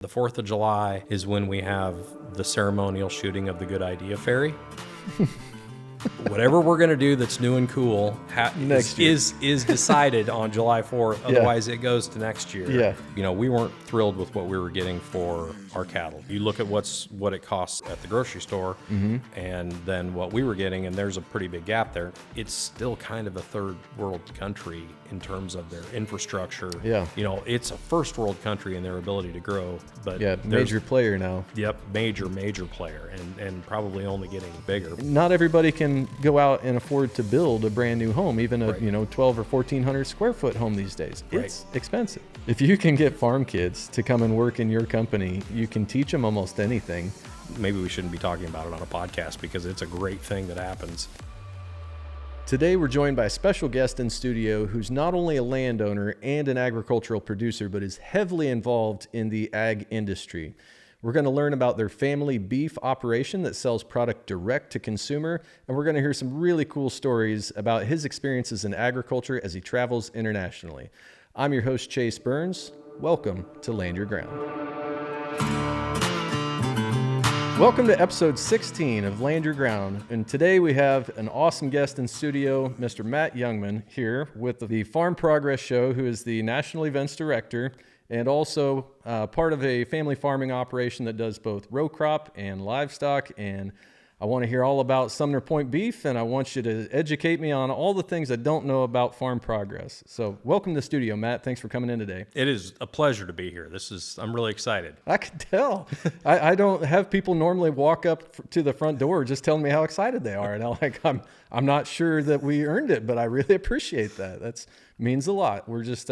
The 4th of July is when we have the ceremonial shooting of the Good Idea Ferry. Whatever we're going to do that's new and cool is decided on July 4th. Otherwise, it goes to next year. Yeah. You know, we weren't thrilled with what we were getting for our cattle. You look at what it costs at the grocery store and then what we were getting, and there's a pretty big gap there. It's still kind of a third world country in terms of their infrastructure. Yeah. You know, it's a first world country in their ability to grow. But yeah, major player now. Yep, major player, and probably only getting bigger. Not everybody can go out and afford to build a brand new home, even a Right. 12 or 1,400 square foot home these days. Right. It's expensive. If you can get farm kids to come and work in your company, you can teach them almost anything. Maybe we shouldn't be talking about it on a podcast because it's a great thing that happens. Today, we're joined by a special guest in studio who's not only a landowner and an agricultural producer, but is heavily involved in the ag industry. We're going to learn about their family beef operation that sells product direct to consumer, and we're going to hear some really cool stories about his experiences in agriculture as he travels internationally. I'm your host, Chase Burns. Welcome to Land Your Ground. Welcome to episode 16 of Land Your Ground, and today we have an awesome guest in studio, Mr. Matt Jungmann, here with the Farm Progress Show, who is the National Events Director and also part of a family farming operation that does both row crop and livestock. And I want to hear all about Sumner Point Beef, and I want you to educate me on all the things I don't know about Farm Progress. So welcome to the studio, Matt. Thanks for coming in today. It is a pleasure to be here. I'm really excited. I can tell. I don't have people normally walk up to the front door just telling me how excited they are. And I'm not sure that we earned it, but I really appreciate that. That means a lot. We're just...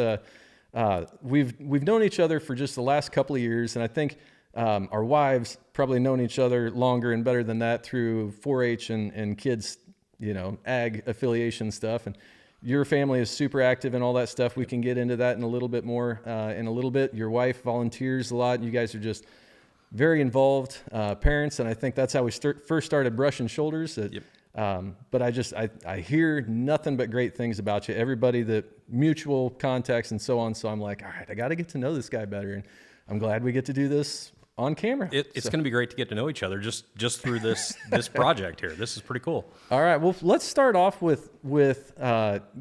we've known each other for just the last couple of years, and I think our wives probably known each other longer and better than that through 4-H and kids, ag affiliation stuff. And your family is super active in all that stuff. We can get into that in a little bit more in a little bit. Your wife volunteers a lot. You guys are just very involved parents, and I think that's how we first started brushing shoulders. Yep. But I hear nothing but great things about you. Everybody that mutual contacts and so on. So I'm like, all right, I got to get to know this guy better. And I'm glad we get to do this on camera. It's going to be great to get to know each other just through this project here. This is pretty cool. All right. Well, let's start off with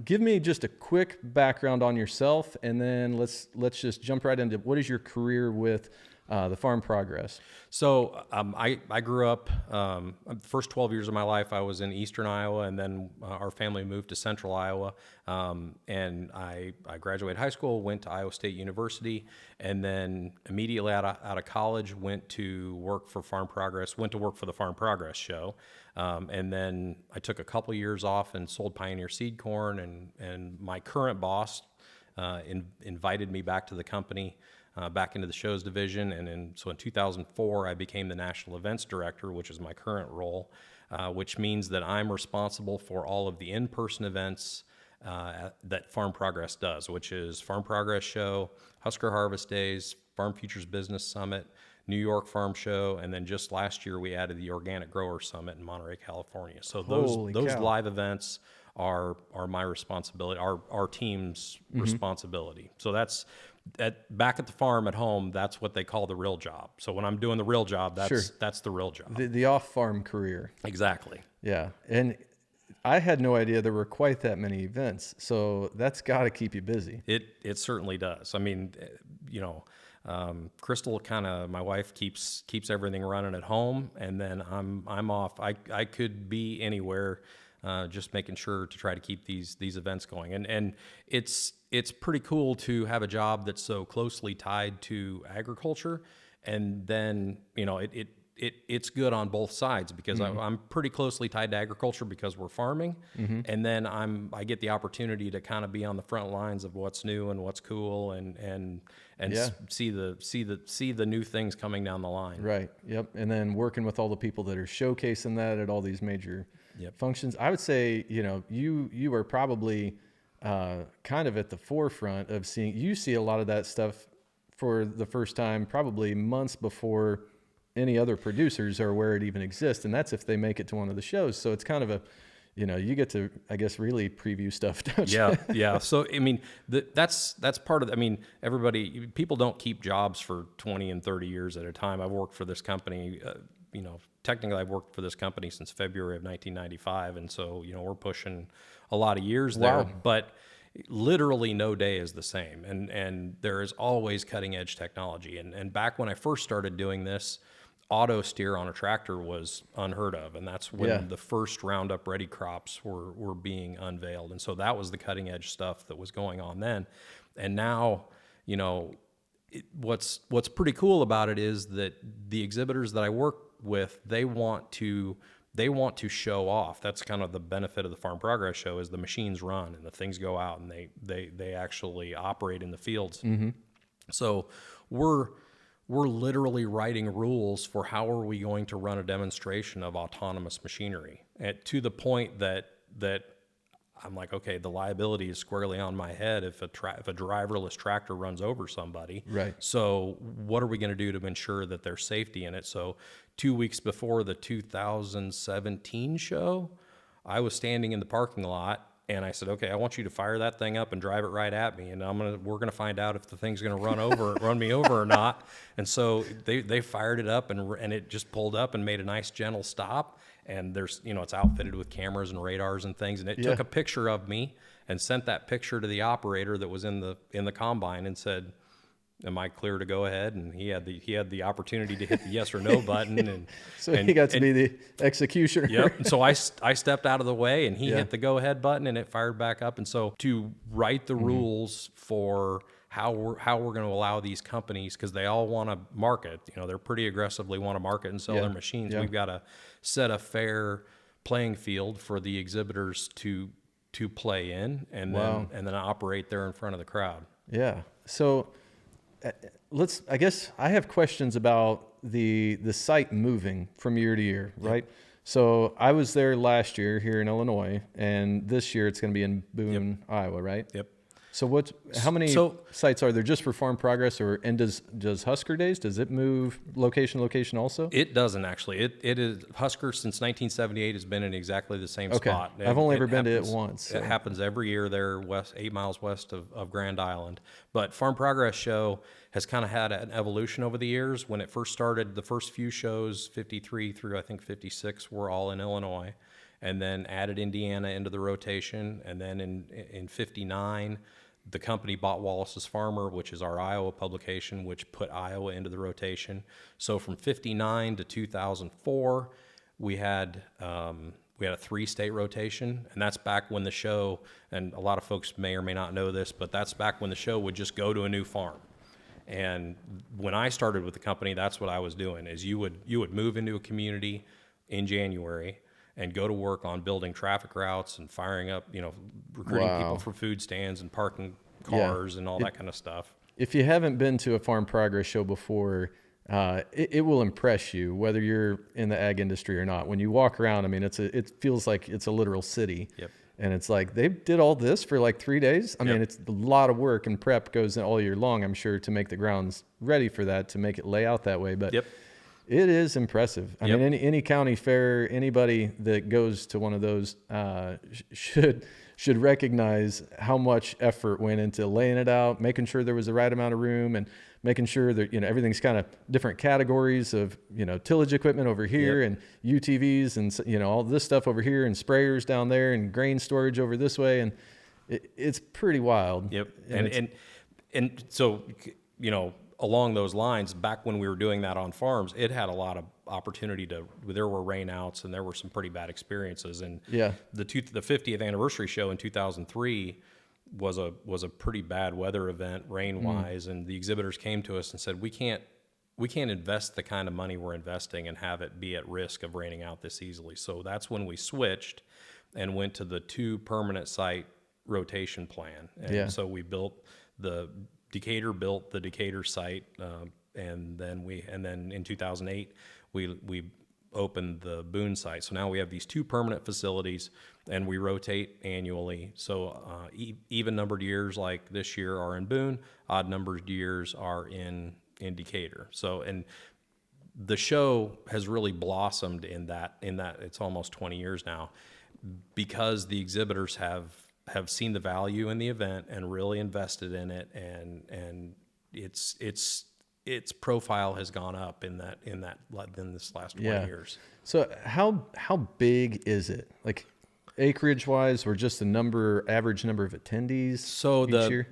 give me just a quick background on yourself, and then let's just jump right into what is your career with the Farm Progress. So I grew up, the first 12 years of my life, I was in eastern Iowa, and then our family moved to central Iowa. And I graduated high school, went to Iowa State University, and then immediately out of college went to work for Farm Progress, went to work for the Farm Progress Show. And then I took a couple years off and sold Pioneer seed corn, and my current boss invited me back to the company. Back into the shows division, and so in 2004 I became the National Events Director, which is my current role, which means that I'm responsible for all of the in-person events that Farm Progress does, which is Farm Progress Show, Husker Harvest Days, Farm Futures Business Summit, New York Farm Show, and then just last year we added the Organic Grower Summit in Monterey, California. So those live events are my responsibility, our team's responsibility. So that's back at the farm at home, that's what they call the real job. So when I'm doing the real job, that's the real job. The off-farm career. Exactly. Yeah. And I had no idea there were quite that many events. So that's got to keep you busy. It certainly does. I mean, Crystal my wife keeps everything running at home, and then I'm off. I could be anywhere, just making sure to try to keep these events going. And it's pretty cool to have a job that's so closely tied to agriculture, and then it's good on both sides because I'm pretty closely tied to agriculture because we're farming, and then I get the opportunity to kind of be on the front lines of what's new and what's cool, and see the new things coming down the line. Right. Yep. And then working with all the people that are showcasing that at all these major functions. I would say you are probably kind of at the forefront of you see a lot of that stuff for the first time, probably months before any other producers are aware it even exists. And that's if they make it to one of the shows. So it's kind of you get to, I guess, really preview stuff, don't you? Yeah, yeah. So I mean, that's part of. I mean, people don't keep jobs for 20 and 30 years at a time. I've worked for this company. Technically, I've worked for this company since February of 1995, and so we're pushing a lot of years there. Wow. But literally, no day is the same, and there is always cutting edge technology. And back when I first started doing this, auto steer on a tractor was unheard of, and that's when the first Roundup Ready crops were being unveiled, and so that was the cutting edge stuff that was going on then. And now, what's pretty cool about it is that the exhibitors that I work with, they want to show off. That's kind of the benefit of the Farm Progress Show, is the machines run and the things go out and they actually operate in the fields. Mm-hmm. So we're literally writing rules for how are we going to run a demonstration of autonomous machinery, to the point that I'm like, okay, the liability is squarely on my head if a driverless tractor runs over somebody. Right. So what are we going to do to ensure that there's safety in it? So 2 weeks before the 2017 show, I was standing in the parking lot, and I said, okay, I want you to fire that thing up and drive it right at me, and we're gonna find out if the thing's gonna run me over or not. And so they fired it up, and it just pulled up and made a nice gentle stop. And there's it's outfitted with cameras and radars and things, and it took a picture of me and sent that picture to the operator that was in the combine and said, am I clear to go ahead? And he had the opportunity to hit the yes or no button, and he got to be the executioner. Yep. And so I stepped out of the way, and he hit the go ahead button, and it fired back up. And so to write the rules for how we're going to allow these companies, because they all want to market, they're pretty aggressively want to market and sell their machines. We've got to set a fair playing field for the exhibitors to play in, and then operate there in front of the crowd. Yeah. So I guess I have questions about the site moving from year to year, right? So I was there last year here in Illinois, and this year it's going to be in Boone, Iowa, right? Yep. So how many sites are there just for Farm Progress, and does Husker Days, does it move location also? It doesn't actually. It is Husker since 1978 has been in exactly the same spot. I've only ever been to it once. So. It happens every year there, 8 miles west of Grand Island. But Farm Progress Show has kind of had an evolution over the years. When it first started, the first few shows, 53 through I think 56, were all in Illinois, and then added Indiana into the rotation. And then in 59, the company bought Wallace's Farmer, which is our Iowa publication, which put Iowa into the rotation. So from 59 to 2004, we had a 3-state rotation, and that's back when the show, and a lot of folks may or may not know this, but that's back when the show would just go to a new farm. And when I started with the company, that's what I was doing, is you would move into a community in January and go to work on building traffic routes and firing up, recruiting people for food stands and parking cars and all that kind of stuff. If you haven't been to a Farm Progress Show before, it will impress you, whether you're in the ag industry or not. When you walk around, I mean, it feels like it's a literal city. Yep. And it's like, they did all this for like 3 days. I mean, it's a lot of work, and prep goes in all year long, I'm sure, to make the grounds ready for that, to make it lay out that way. But it is impressive. I mean, any county fair, anybody that goes to one of those should recognize how much effort went into laying it out, making sure there was the right amount of room, and making sure that everything's kind of different categories of tillage equipment over here, and UTVs, and all this stuff over here, and sprayers down there, and grain storage over this way, and it's pretty wild. Yep. And so along those lines, back when we were doing that on farms, it had a lot of opportunity there were rainouts, and there were some pretty bad experiences. And the 50th anniversary show in 2003 was a pretty bad weather event, rain-wise, and the exhibitors came to us and said, we can't invest the kind of money we're investing and have it be at risk of raining out this easily. So that's when we switched and went to the 2 permanent site rotation plan. And so we Decatur built the Decatur site, and then in 2008 we opened the Boone site. So now we have these 2 permanent facilities, and we rotate annually. So even numbered years like this year are in Boone, odd numbered years are in Decatur. So, and the show has really blossomed in that it's almost 20 years now. because the exhibitors have seen the value in the event and really invested in it, and its profile has gone up in this last 20 years. So how big is it? Like acreage wise, or just the average number of attendees? So each year?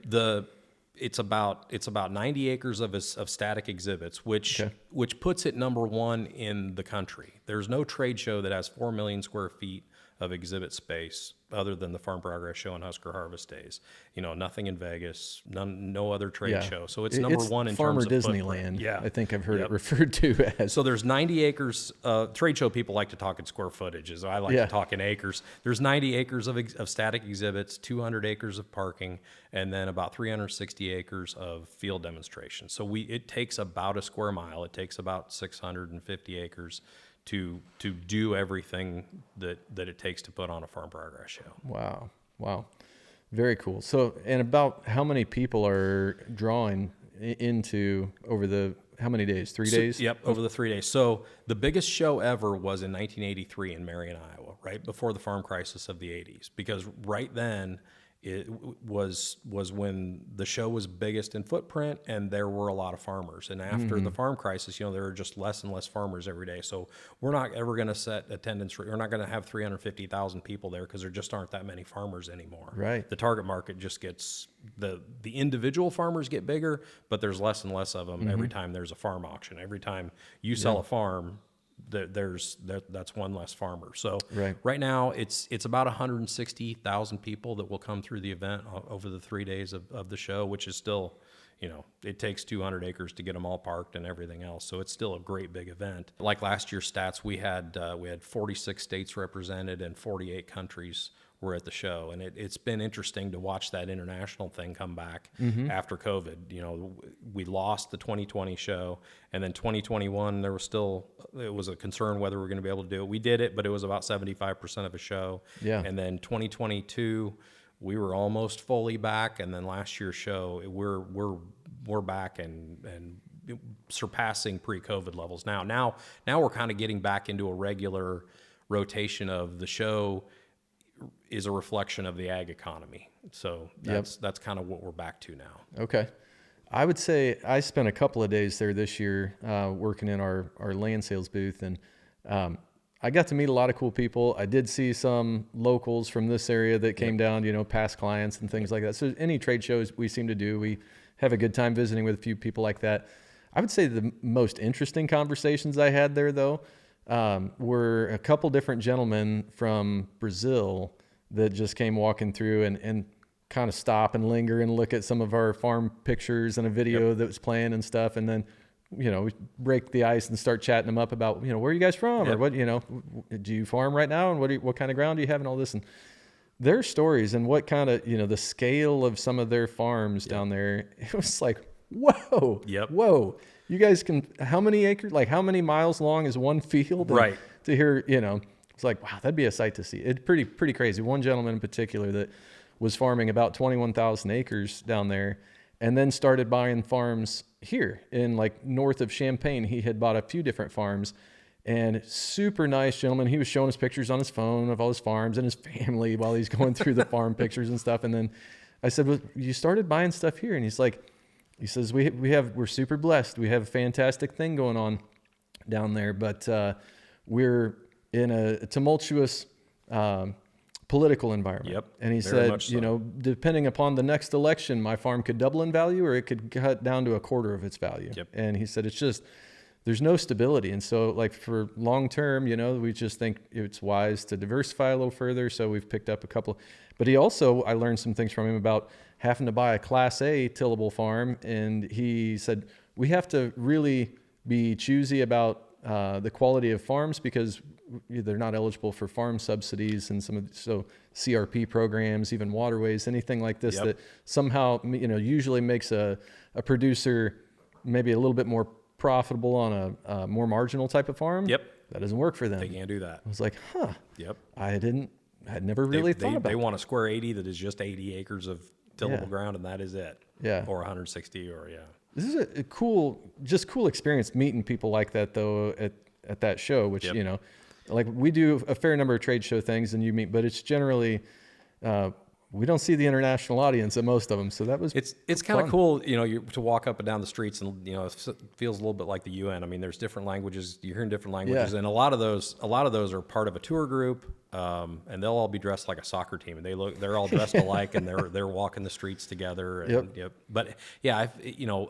It's about 90 acres of static exhibits, which puts it number one in the country. There's no trade show that has 4 million square feet of exhibit space other than the Farm Progress Show and Husker Harvest Days. Nothing in Vegas, no other trade show. So it's number one in Farmer terms of Disneyland. footprint. Yeah, I think I've heard it referred to as. So there's 90 acres. Trade show people like to talk in square footages. I like to talk in acres. There's 90 acres of static exhibits, 200 acres of parking, and then about 360 acres of field demonstrations. So it takes about a square mile. It takes about 650 acres to do everything that it takes to put on a Farm Progress Show. Wow. Very cool. So, and about how many people are drawing into over how many days? 3 days? Yep, over the 3 days. So the biggest show ever was in 1983 in Marion, Iowa, right before the farm crisis of the 80s, because right then it was when the show was biggest in footprint and there were a lot of farmers. And after the farm crisis, there are just less and less farmers every day. So we're not ever going to set attendance. We're not going to have 350,000 people there because there just aren't that many farmers anymore. Right. The target market just gets, the individual farmers get bigger, but there's less and less of them every time there's a farm auction. Every time you sell a farm, that's one less farmer. So right now it's about 160,000 people that will come through the event over the 3 days of the show, which is still, it takes 200 acres to get them all parked and everything else. So it's still a great big event. Like last year's stats, we had 46 states represented and 48 countries were at the show, and it's been interesting to watch that international thing come back after COVID. We lost the 2020 show, and then 2021 it was a concern whether we're going to be able to do it. We did it, but it was about 75% of a show. Yeah. And then 2022 we were almost fully back, and then last year's show we're back and surpassing pre-COVID levels now. Now we're kind of getting back into a regular rotation of the show is a reflection of the ag economy. So that's kind of what we're back to now. Okay. I would say I spent a couple of days there this year working in our land sales booth, and I got to meet a lot of cool people. I did see some locals from this area that came down, past clients and things like that. So any trade shows we seem to do, we have a good time visiting with a few people like that. I would say the most interesting conversations I had there, though, were a couple different gentlemen from Brazil that just came walking through and kind of stop and linger and look at some of our farm pictures and a video that was playing and stuff. And then, we break the ice and start chatting them up about, where are you guys from? Or what, do you farm right now? And what kind of ground do you have and all this? And their stories and what kind of, the scale of some of their farms down there, it was like, whoa, whoa. You guys how many acres, like how many miles long is one field? And right. To hear, it's like, wow, that'd be a sight to see. It's pretty crazy. One gentleman in particular that was farming about 21,000 acres down there and then started buying farms here in like north of Champaign. He had bought a few different farms, and super nice gentleman. He was showing us pictures on his phone of all his farms and his family while he's going through the farm pictures and stuff. And then I said, well, you started buying stuff here? And he says, we're super blessed. We have a fantastic thing going on down there, but we're in a tumultuous political environment. Yep. And he said, depending upon the next election, my farm could double in value or it could cut down to a quarter of its value. Yep. And he said, there's no stability. And so like for long term, we just think it's wise to diversify a little further. So we've picked up a couple, but I learned some things from him about having to buy a Class A tillable farm. And he said, we have to really be choosy about the quality of farms because they're not eligible for farm subsidies and so CRP programs, even waterways, anything like this that somehow, usually makes a producer maybe a little bit more profitable on a more marginal type of farm. Yep. That doesn't work for them. They can't do that. I was like, Yep. I'd never really thought about it. They want a square 80 that is just 80 acres of tillable ground, and that is it. Yeah. Or 160 This is a cool experience meeting people like that though at that show, which, Like we do a fair number of trade show things and you meet, but it's generally, we don't see the international audience at most of them. So that was it's kind of cool, to walk up and down the streets and, it feels a little bit like the UN. I mean, there's different languages, you're hearing different languages, and a lot of those are part of a tour group. And they'll all be dressed like a soccer team, and they're all dressed alike, and they're walking the streets together. And, Yep. But yeah,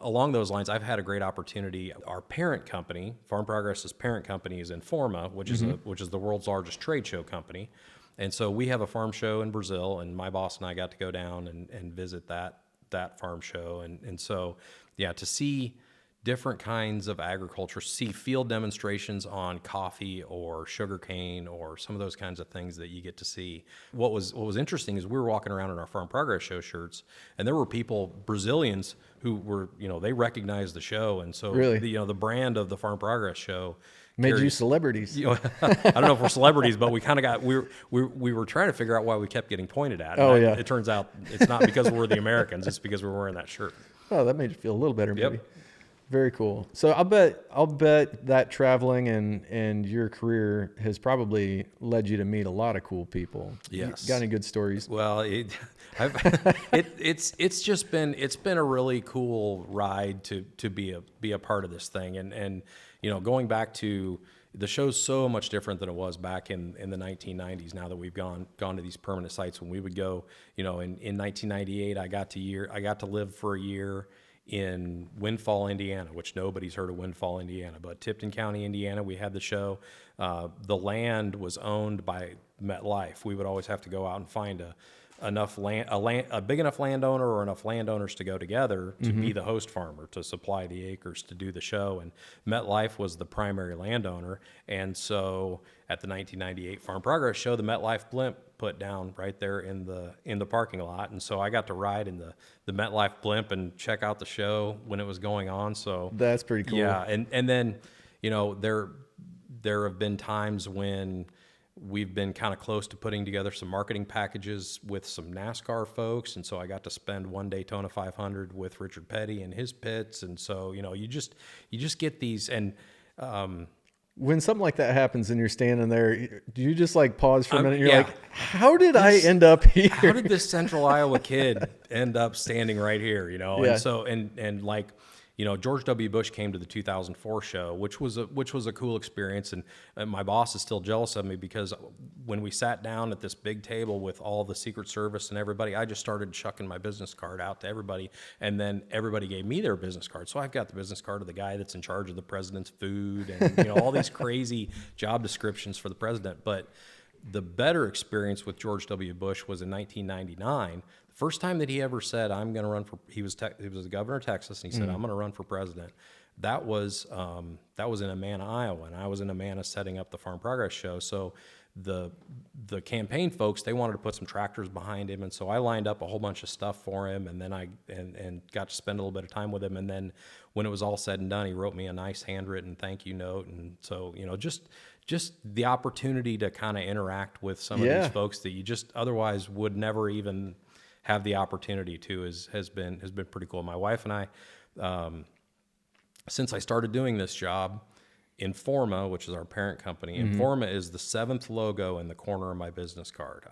along those lines, I've had a great opportunity. Our parent company, Farm Progress's parent company, is Informa, which is the world's largest trade show company. And so we have a farm show in Brazil, and my boss and I got to go down and visit that farm show. And so, yeah, to see different kinds of agriculture, see field demonstrations on coffee or sugarcane or some of those kinds of things that you get to see. What was interesting is we were walking around in our Farm Progress show shirts, and there were people, Brazilians, who were, they recognized the show. And so, really? the brand of the Farm Progress show made you celebrities. I don't know if we're celebrities, but we kind of got, we were trying to figure out why we kept getting pointed at. Oh, yeah. It turns out it's not because we're the Americans, it's because we're wearing that shirt. Oh, that made you feel a little better, maybe. Yep. Very cool. So I'll bet that traveling and your career has probably led you to meet a lot of cool people. Yes. You got any good stories? Well, it's been a really cool ride to be a part of this thing, and going back to the show's so much different than it was back in the 1990s. Now that we've gone to these permanent sites, when we would go, in 1998, I got to live for a year in Windfall, Indiana, which nobody's heard of Windfall, Indiana, but Tipton County, Indiana, we had the show. The land was owned by MetLife. We would always have to go out and find a big enough landowner or enough landowners to go together to be the host farmer, to supply the acres to do the show. And MetLife was the primary landowner. And so at the 1998 Farm Progress show, the MetLife blimp put down right there in the parking lot. And so I got to ride in the MetLife blimp and check out the show when it was going on. So that's pretty cool. Yeah. And then, there have been times when we've been kind of close to putting together some marketing packages with some NASCAR folks. And so I got to spend one Daytona 500 with Richard Petty and his pits. And so, you just get these. And, when something like that happens and you're standing there, do you just like pause for a minute? And you're like, how did I end up here? How did this Central Iowa kid end up standing right here? Yeah. And so, and like, George W. Bush came to the 2004 show, which was a cool experience. And my boss is still jealous of me because when we sat down at this big table with all the Secret Service and everybody, I just started chucking my business card out to everybody. And then everybody gave me their business card. So I've got the business card of the guy that's in charge of the president's food and, all these crazy job descriptions for the president. But the better experience with George W. Bush was in 1999. The first time that he ever said, "I'm going to run for," he was the governor of Texas, and he said, "I'm going to run for president." That was in Amana, Iowa, and I was in Amana setting up the Farm Progress show. So the campaign folks, they wanted to put some tractors behind him, and so I lined up a whole bunch of stuff for him, and then I got to spend a little bit of time with him. And then when it was all said and done, he wrote me a nice handwritten thank you note. And so just the opportunity to kind of interact with some of these folks that you just otherwise would never even have the opportunity to has been pretty cool. My wife and I, since I started doing this job, Informa, which is our parent company, Informa is the 7th logo in the corner of my business card.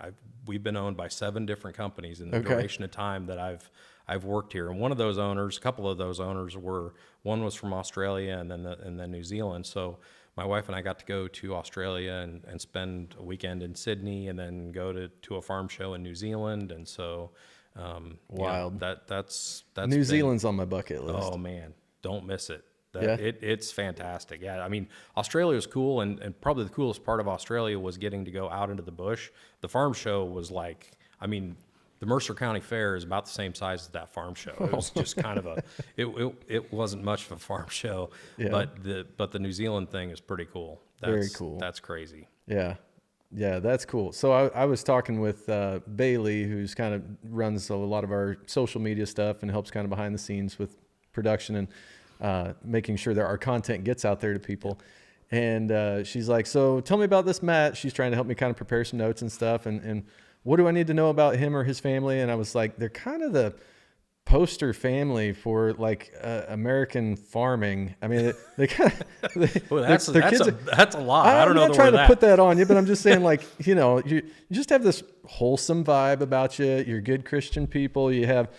We've been owned by 7 different companies in the duration of time that I've worked here. And a couple of those owners one was from Australia and then New Zealand. So my wife and I got to go to Australia and spend a weekend in Sydney and then go to a farm show in New Zealand. And so, wild. That's New Zealand's on my bucket list. Oh man, don't miss it. Yeah. It's fantastic. Yeah, I mean, Australia is cool, and probably the coolest part of Australia was getting to go out into the bush. The farm show was like, I mean, the Mercer County Fair is about the same size as that farm show. It was just kind of it wasn't much of a farm show, but the New Zealand thing is pretty cool. Very cool. That's crazy. Yeah. Yeah, that's cool. So I was talking with Bailey, who's kind of runs a lot of our social media stuff and helps kind of behind the scenes with production and making sure that our content gets out there to people. And she's like, so tell me about this Matt. She's trying to help me kind of prepare some notes and stuff. And what do I need to know about him or his family? And I was like, they're kind of the poster family for like American farming. I mean, they kind of, Well, that's a lot. I don't I'm know not the trying word to that. put that on you, but I'm just saying, like, you just have this wholesome vibe about you. You're good Christian people. You have,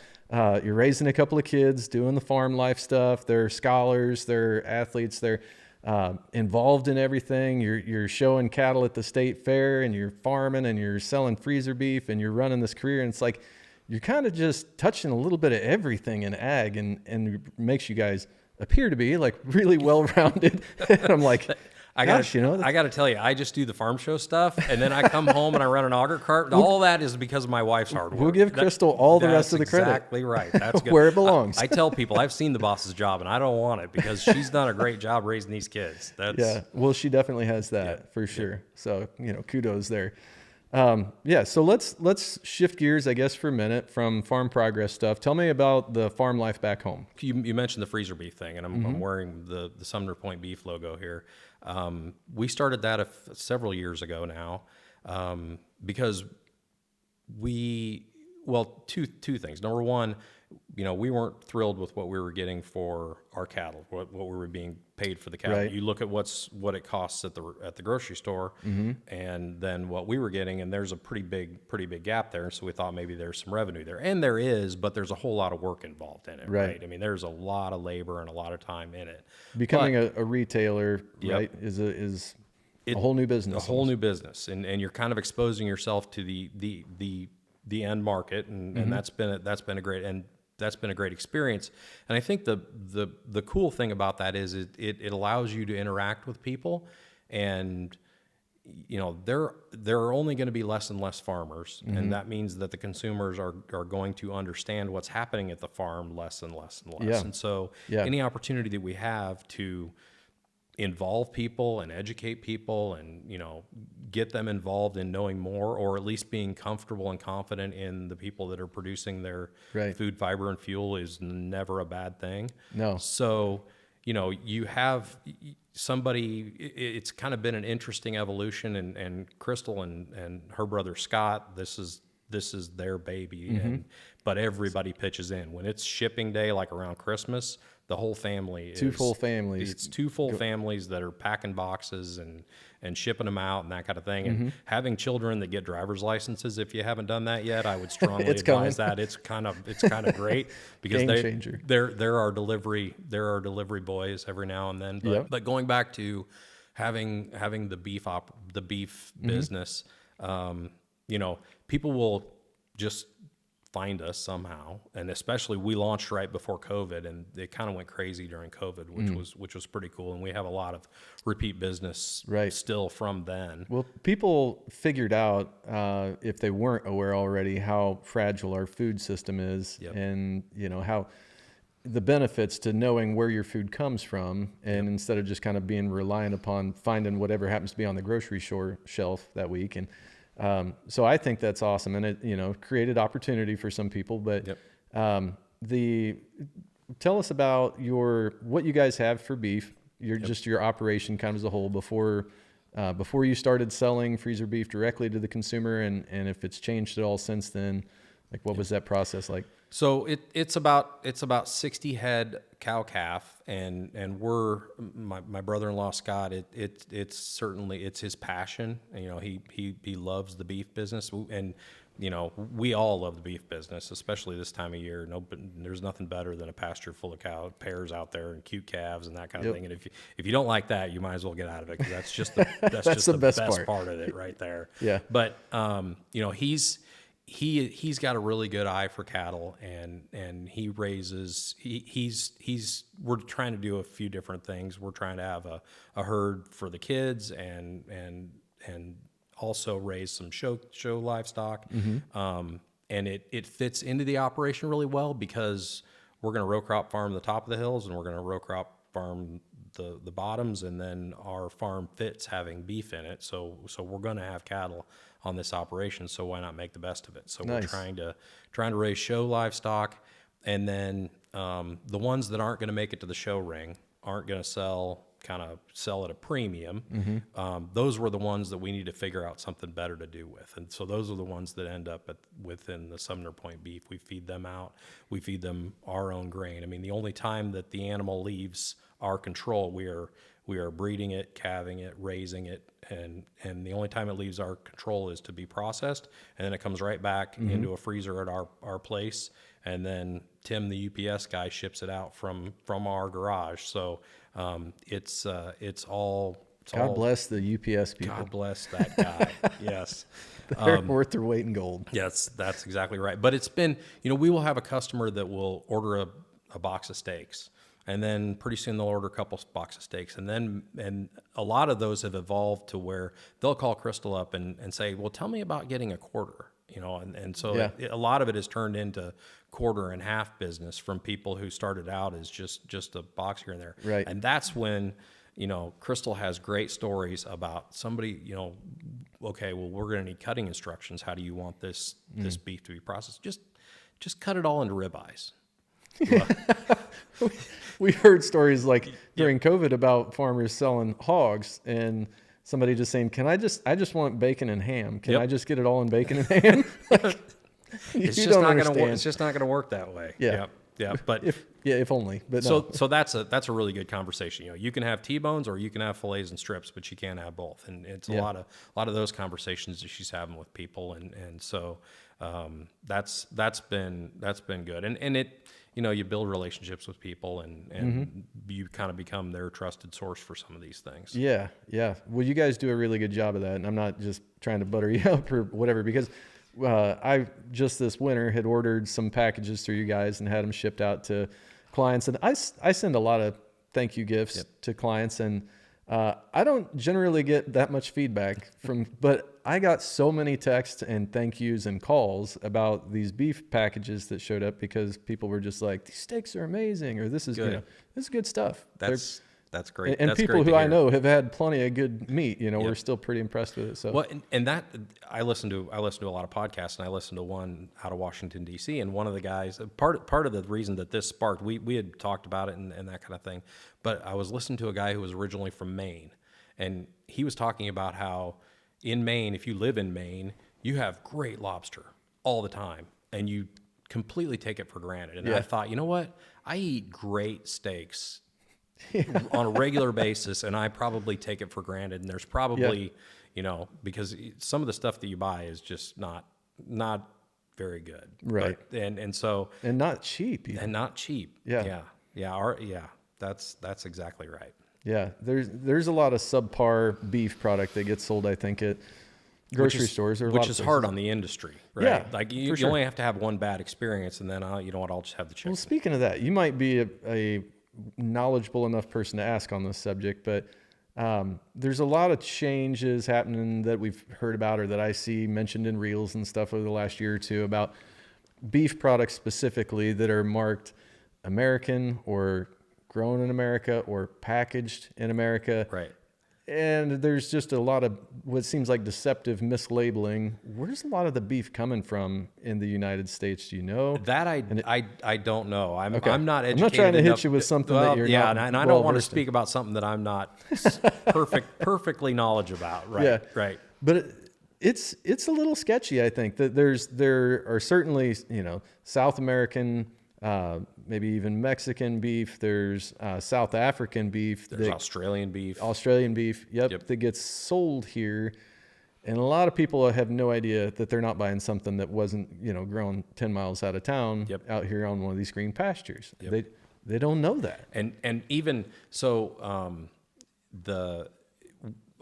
you're raising a couple of kids, doing the farm life stuff. They're scholars, they're athletes, they're involved in everything. You're showing cattle at the state fair, and you're farming, and you're selling freezer beef, and you're running this career. And it's like, you're kind of just touching a little bit of everything in ag, and it makes you guys appear to be like really well-rounded. And I'm like, I gotta tell you, I just do the farm show stuff, and then I come home and I run an auger cart. All that is because of my wife's hard work. We'll give Crystal all the rest of the credit. Exactly right. That's good. Where it belongs. I tell people I've seen the boss's job, and I don't want it because she's done a great job raising these kids. Yeah, well, she definitely has that for sure. Yeah. So kudos there. So let's shift gears, I guess, for a minute from farm progress stuff. Tell me about the farm life back home. You mentioned the freezer beef thing, and I'm wearing the Sumner Point Beef logo here. We started that several years ago now, because two things. Number one, we weren't thrilled with what we were getting for our cattle, what we were being paid for the cattle. Right. You look at what it costs at the grocery store, and then what we were getting, and there's a pretty big gap there. So we thought maybe there's some revenue there, and there is, but there's a whole lot of work involved in it. Right. I mean, there's a lot of labor and a lot of time in it. Becoming a retailer, right, is a whole new business. A whole new business, and you're kind of exposing yourself to the end market, and that's been a great experience. And I think the cool thing about that is it allows you to interact with people, and there are only going to be less and less farmers, and that means that the consumers are going to understand what's happening at the farm less and less and less. And so any opportunity that we have to involve people and educate people and get them involved in knowing more, or at least being comfortable and confident in the people that are producing their food, fiber, and fuel, is never a bad thing. No. So you have somebody, it's kind of been an interesting evolution, and Crystal and her brother Scott, this is their baby, but everybody pitches in. When it's shipping day, like around Christmas, the whole family two full families. It's two full families that are packing boxes and shipping them out and that kind of thing. And having children that get driver's licenses, if you haven't done that yet, I would strongly advise that. It's kind of great because there are delivery boys every now and then. But going back to having the beef business, people will just find us somehow, and especially we launched right before COVID, and it kind of went crazy during COVID, which was pretty cool, and we have a lot of repeat business still from then. Well, people figured out, if they weren't aware already, how fragile our food system is, and how the benefits to knowing where your food comes from, and instead of just kind of being reliant upon finding whatever happens to be on the grocery shelf that week. And so I think that's awesome, and it created opportunity for some people. But tell us about what you guys have for beef. Just your operation kind of as a whole before you started selling freezer beef directly to the consumer, and if it's changed at all since then. Like, what was that process like? So it's about 60 head cow calf, and we're my brother-in-law Scott. It's certainly his passion. He loves the beef business, and we all love the beef business, especially this time of year. There's nothing better than a pasture full of pairs out there and cute calves and that kind of thing. And if you don't like that, you might as well get out of it, because that's just the best part of it right there. Yeah. But he's got a really good eye for cattle, and he raises, we're trying to do a few different things. We're trying to have a herd for the kids, and also raise some show livestock. And it fits into the operation really well, because we're going to row crop farm the top of the hills, and we're going to row crop farm the bottoms, and then our farm fits having beef in it. So we're going to have cattle on this operation, so why not make the best of it? So we're trying to raise show livestock, and then the ones that aren't going to make it to the show ring aren't going to sell kind of sell at a premium. Those were the ones that we need to figure out something better to do with. And so those are the ones that end up within the Sumner Point Beef. We feed them out. We feed them our own grain. I mean, the only time that the animal leaves our control, we are breeding it, calving it, raising it, and the only time it leaves our control is to be processed, and then it comes right back into a freezer at our place, and then Tim, the UPS guy, ships it out from our garage. So it's all. God bless the UPS people. God bless that guy. Yes. They're worth their weight in gold. Yes, that's exactly right. But it's been, we will have a customer that will order a box of steaks, and then pretty soon they'll order a couple boxes of steaks. And a lot of those have evolved to where they'll call Crystal up and say, well, tell me about getting a quarter, and so a lot of it has turned into quarter and half business from people who started out as just a box here and there. Right. And that's when, Crystal has great stories about somebody, okay, well, we're going to need cutting instructions. How do you want this beef to be processed? Just cut it all into ribeyes. We heard stories like during COVID about farmers selling hogs and somebody just saying, I just want bacon and ham. Can I just get it all in bacon and ham? It's just not going to work. It's just not going to work that way. Yeah. Yeah. But if only. But so that's a really good conversation. You can have T-bones or you can have fillets and strips, but you can't have both. And it's a lot of those conversations that she's having with people. And so that's been good. And it, you build relationships with people and you kind of become their trusted source for some of these things. Yeah. Yeah. Well, you guys do a really good job of that. And I'm not just trying to butter you up or whatever, because I just this winter had ordered some packages through you guys and had them shipped out to clients. And I send a lot of thank you gifts to clients, and I don't generally get that much feedback but I got so many texts and thank yous and calls about these beef packages that showed up because people were just like, these steaks are amazing, or this is good. This is good stuff. That's great. And that's people great who I know have had plenty of good meat. We're still pretty impressed with it. So well, and that I listen to a lot of podcasts, and I listened to one out of Washington D.C. And one of the guys, part of the reason that this sparked, we had talked about it and that kind of thing, but I was listening to a guy who was originally from Maine, and he was talking about how in Maine, if you live in Maine, you have great lobster all the time, and you completely take it for granted. And I thought, you know what? I eat great steaks on a regular basis, and I probably take it for granted. And there's probably, because some of the stuff that you buy is just not very good, right? But, and so not cheap, either. And not cheap. Yeah. That's exactly right. Yeah, there's a lot of subpar beef product that gets sold, I think, at grocery stores, or which is hard on the industry, right? Yeah, like you only have to have one bad experience, and then you know what? I'll just have the chicken. Well, speaking of that, you might be a knowledgeable enough person to ask on this subject, but there's a lot of changes happening that we've heard about, or that I see mentioned in reels and stuff over the last year or two about beef products specifically that are marked American or grown in America or packaged in America. Right. And there's just a lot of what seems like deceptive mislabeling. Where's a lot of the beef coming from in the United States? Do you know? That I don't know. I'm not educated. I'm not trying to hit you with something that you're not. And I don't want to speak about something that I'm not perfectly knowledgeable about. Right. Yeah. Right. But it's a little sketchy. I think that there are certainly South American, maybe even Mexican beef. There's South African beef. There's Australian beef. Yep. That gets sold here. And a lot of people have no idea that they're not buying something that wasn't, grown 10 miles out of town out here on one of these green pastures. Yep. They don't know that. And even so,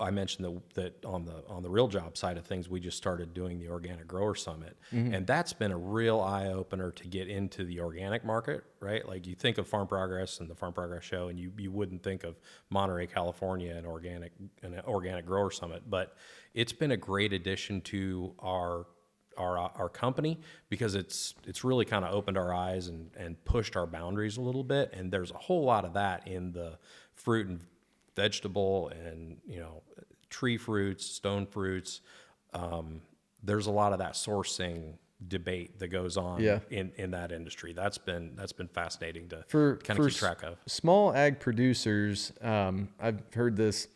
I mentioned that on the Real Job side of things, we just started doing the Organic Grower Summit, and that's been a real eye opener to get into the organic market, right? Like you think of Farm Progress and the Farm Progress Show, and you wouldn't think of Monterey, California, and an Organic Grower Summit, but it's been a great addition to our company because it's really kind of opened our eyes and pushed our boundaries a little bit, and there's a whole lot of that in the fruit and vegetable and tree fruits, stone fruits. There's a lot of that sourcing debate that goes on Yeah. in that industry. That's been fascinating to For kind of keep track of. small ag producers, I've heard this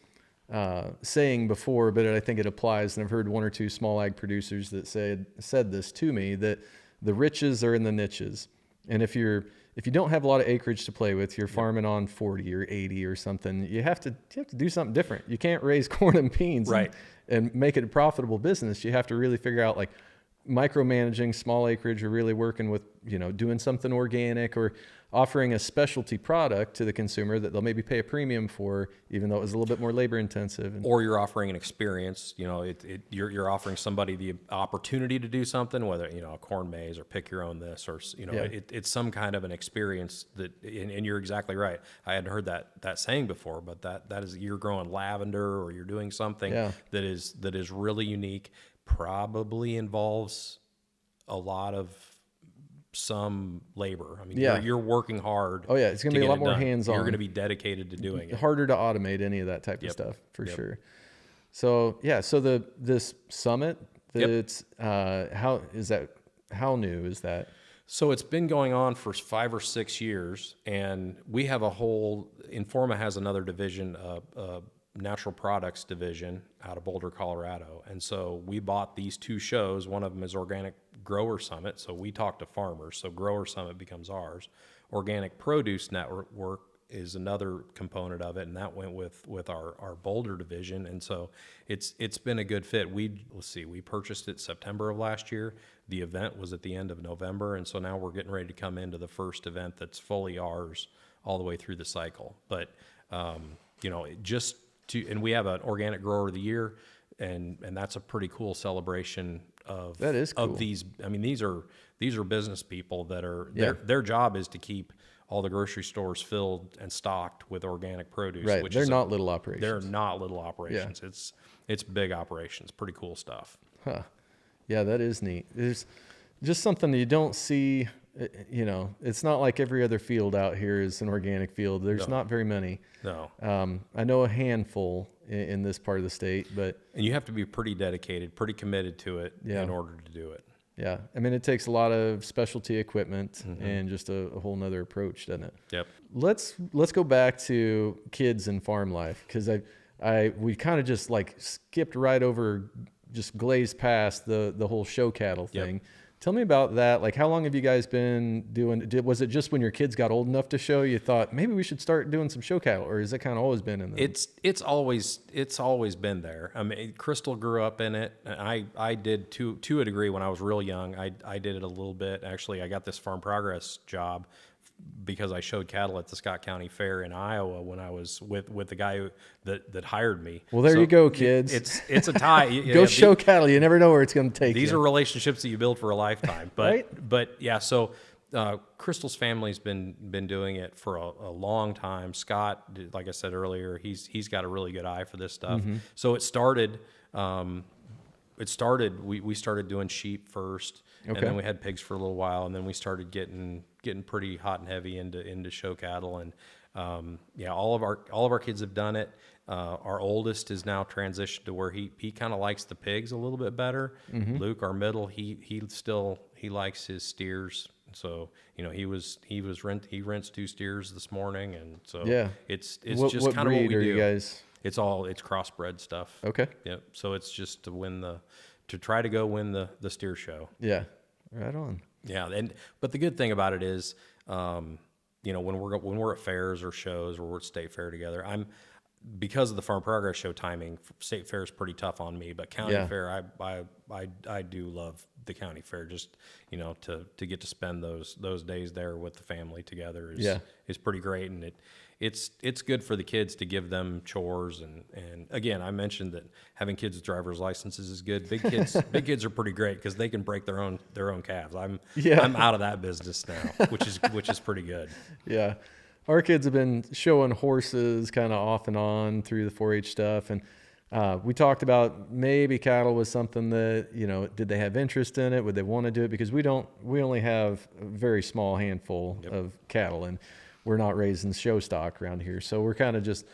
saying before, but I think it applies. And I've heard one or two small ag producers that said this to me, that the riches are in the niches. And if you don't have a lot of acreage to play with, you're farming on 40 or 80 or something, you have to do something different. You can't raise corn and beans Right. and make it a profitable business. You have to really figure out, like, micromanaging small acreage, or really working with, doing something organic, or offering a specialty product to the consumer that they'll maybe pay a premium for, even though it was a little bit more labor intensive. Or you're offering an experience. You're offering somebody the opportunity to do something, whether a corn maze or pick your own this, or it's some kind of an experience that. And you're exactly right. I hadn't heard that saying before, but that is, you're growing lavender, or you're doing something that is really unique. Probably involves a lot of some labor. I mean, you're working hard. Oh yeah, it's going to be a lot more hands-on. You're going to be dedicated to doing it. Harder to automate any of that type of stuff, for sure. So this summit, that's how new is that? So it's been going on for 5 or 6 years, and we have Informa has another division, natural products division out of Boulder, Colorado. And so we bought these two shows. One of them is Organic Grower Summit. So we talk to farmers. So Grower Summit becomes ours. Organic Produce Network is another component of it, and that went with our Boulder division. And so it's been a good fit. We purchased it September of last year. The event was at the end of November, and so now we're getting ready to come into the first event that's fully ours all the way through the cycle. But and we have an Organic Grower of the Year, and that's a pretty cool celebration of that is cool. Of these. I mean, these are business people that are their job is to keep all the grocery stores filled and stocked with organic produce. Right, which they're not little operations. They're not little operations. Yeah. It's big operations. Pretty cool stuff. Huh. Yeah, that is neat. There's just something that you don't see. It's not like every other field out here is an organic field. There's not very many. No. I know a handful in this part of the state, but... And you have to be pretty dedicated, pretty committed to it in order to do it. Yeah. I mean, it takes a lot of specialty equipment and just a whole nother approach, doesn't it? Yep. Let's go back to kids and farm life, because we kind of just skipped right over, just glazed past the whole show cattle thing. Yep. Tell me about that. Like, how long have you guys been doing? Was it just when your kids got old enough to show, you thought maybe we should start doing some show cattle, or has it kind of always been in there? It's always been there. I mean, Crystal grew up in it. I did to a degree when I was real young. I did it a little bit. Actually, I got this Farm Progress job because I showed cattle at the Scott County Fair in Iowa when I was with the guy that hired me. Well, there you go, kids. It's a tie. Go show cattle. You never know where it's going to take you. These are relationships that you build for a lifetime. But right? But yeah, so Crystal's family's been doing it for a long time. Scott, like I said earlier, he's got a really good eye for this stuff. Mm-hmm. So it started. We started doing sheep first, and then we had pigs for a little while, and then we started getting pretty hot and heavy into show cattle, and all of our kids have done it. Our oldest is now transitioned to where he kind of likes the pigs a little bit better. Mm-hmm. Luke, our middle, he likes his steers. So he rents 2 steers this morning, and so it's just kind of what we do. You guys? It's crossbred stuff. Okay. Yep. So it's just to try to go win the steer show. Yeah. Right on. Yeah. But the good thing about it is, when we're at fairs or shows, or we're at State Fair together, because of the Farm Progress show timing, State Fair is pretty tough on me, but County Fair, I do love the County Fair. Just, to get to spend those days there with the family together is pretty great. And it's good for the kids to give them chores. And again, I mentioned that having kids with driver's licenses is good. Big kids are pretty great because they can break their own calves. I'm out of that business now, which is pretty good. Yeah. Our kids have been showing horses kind of off and on through the 4-H stuff. And we talked about maybe cattle was something that, did they have interest in it? Would they want to do it? Because we only have a very small handful of cattle, and we're not raising show stock around here. So we're kind of just,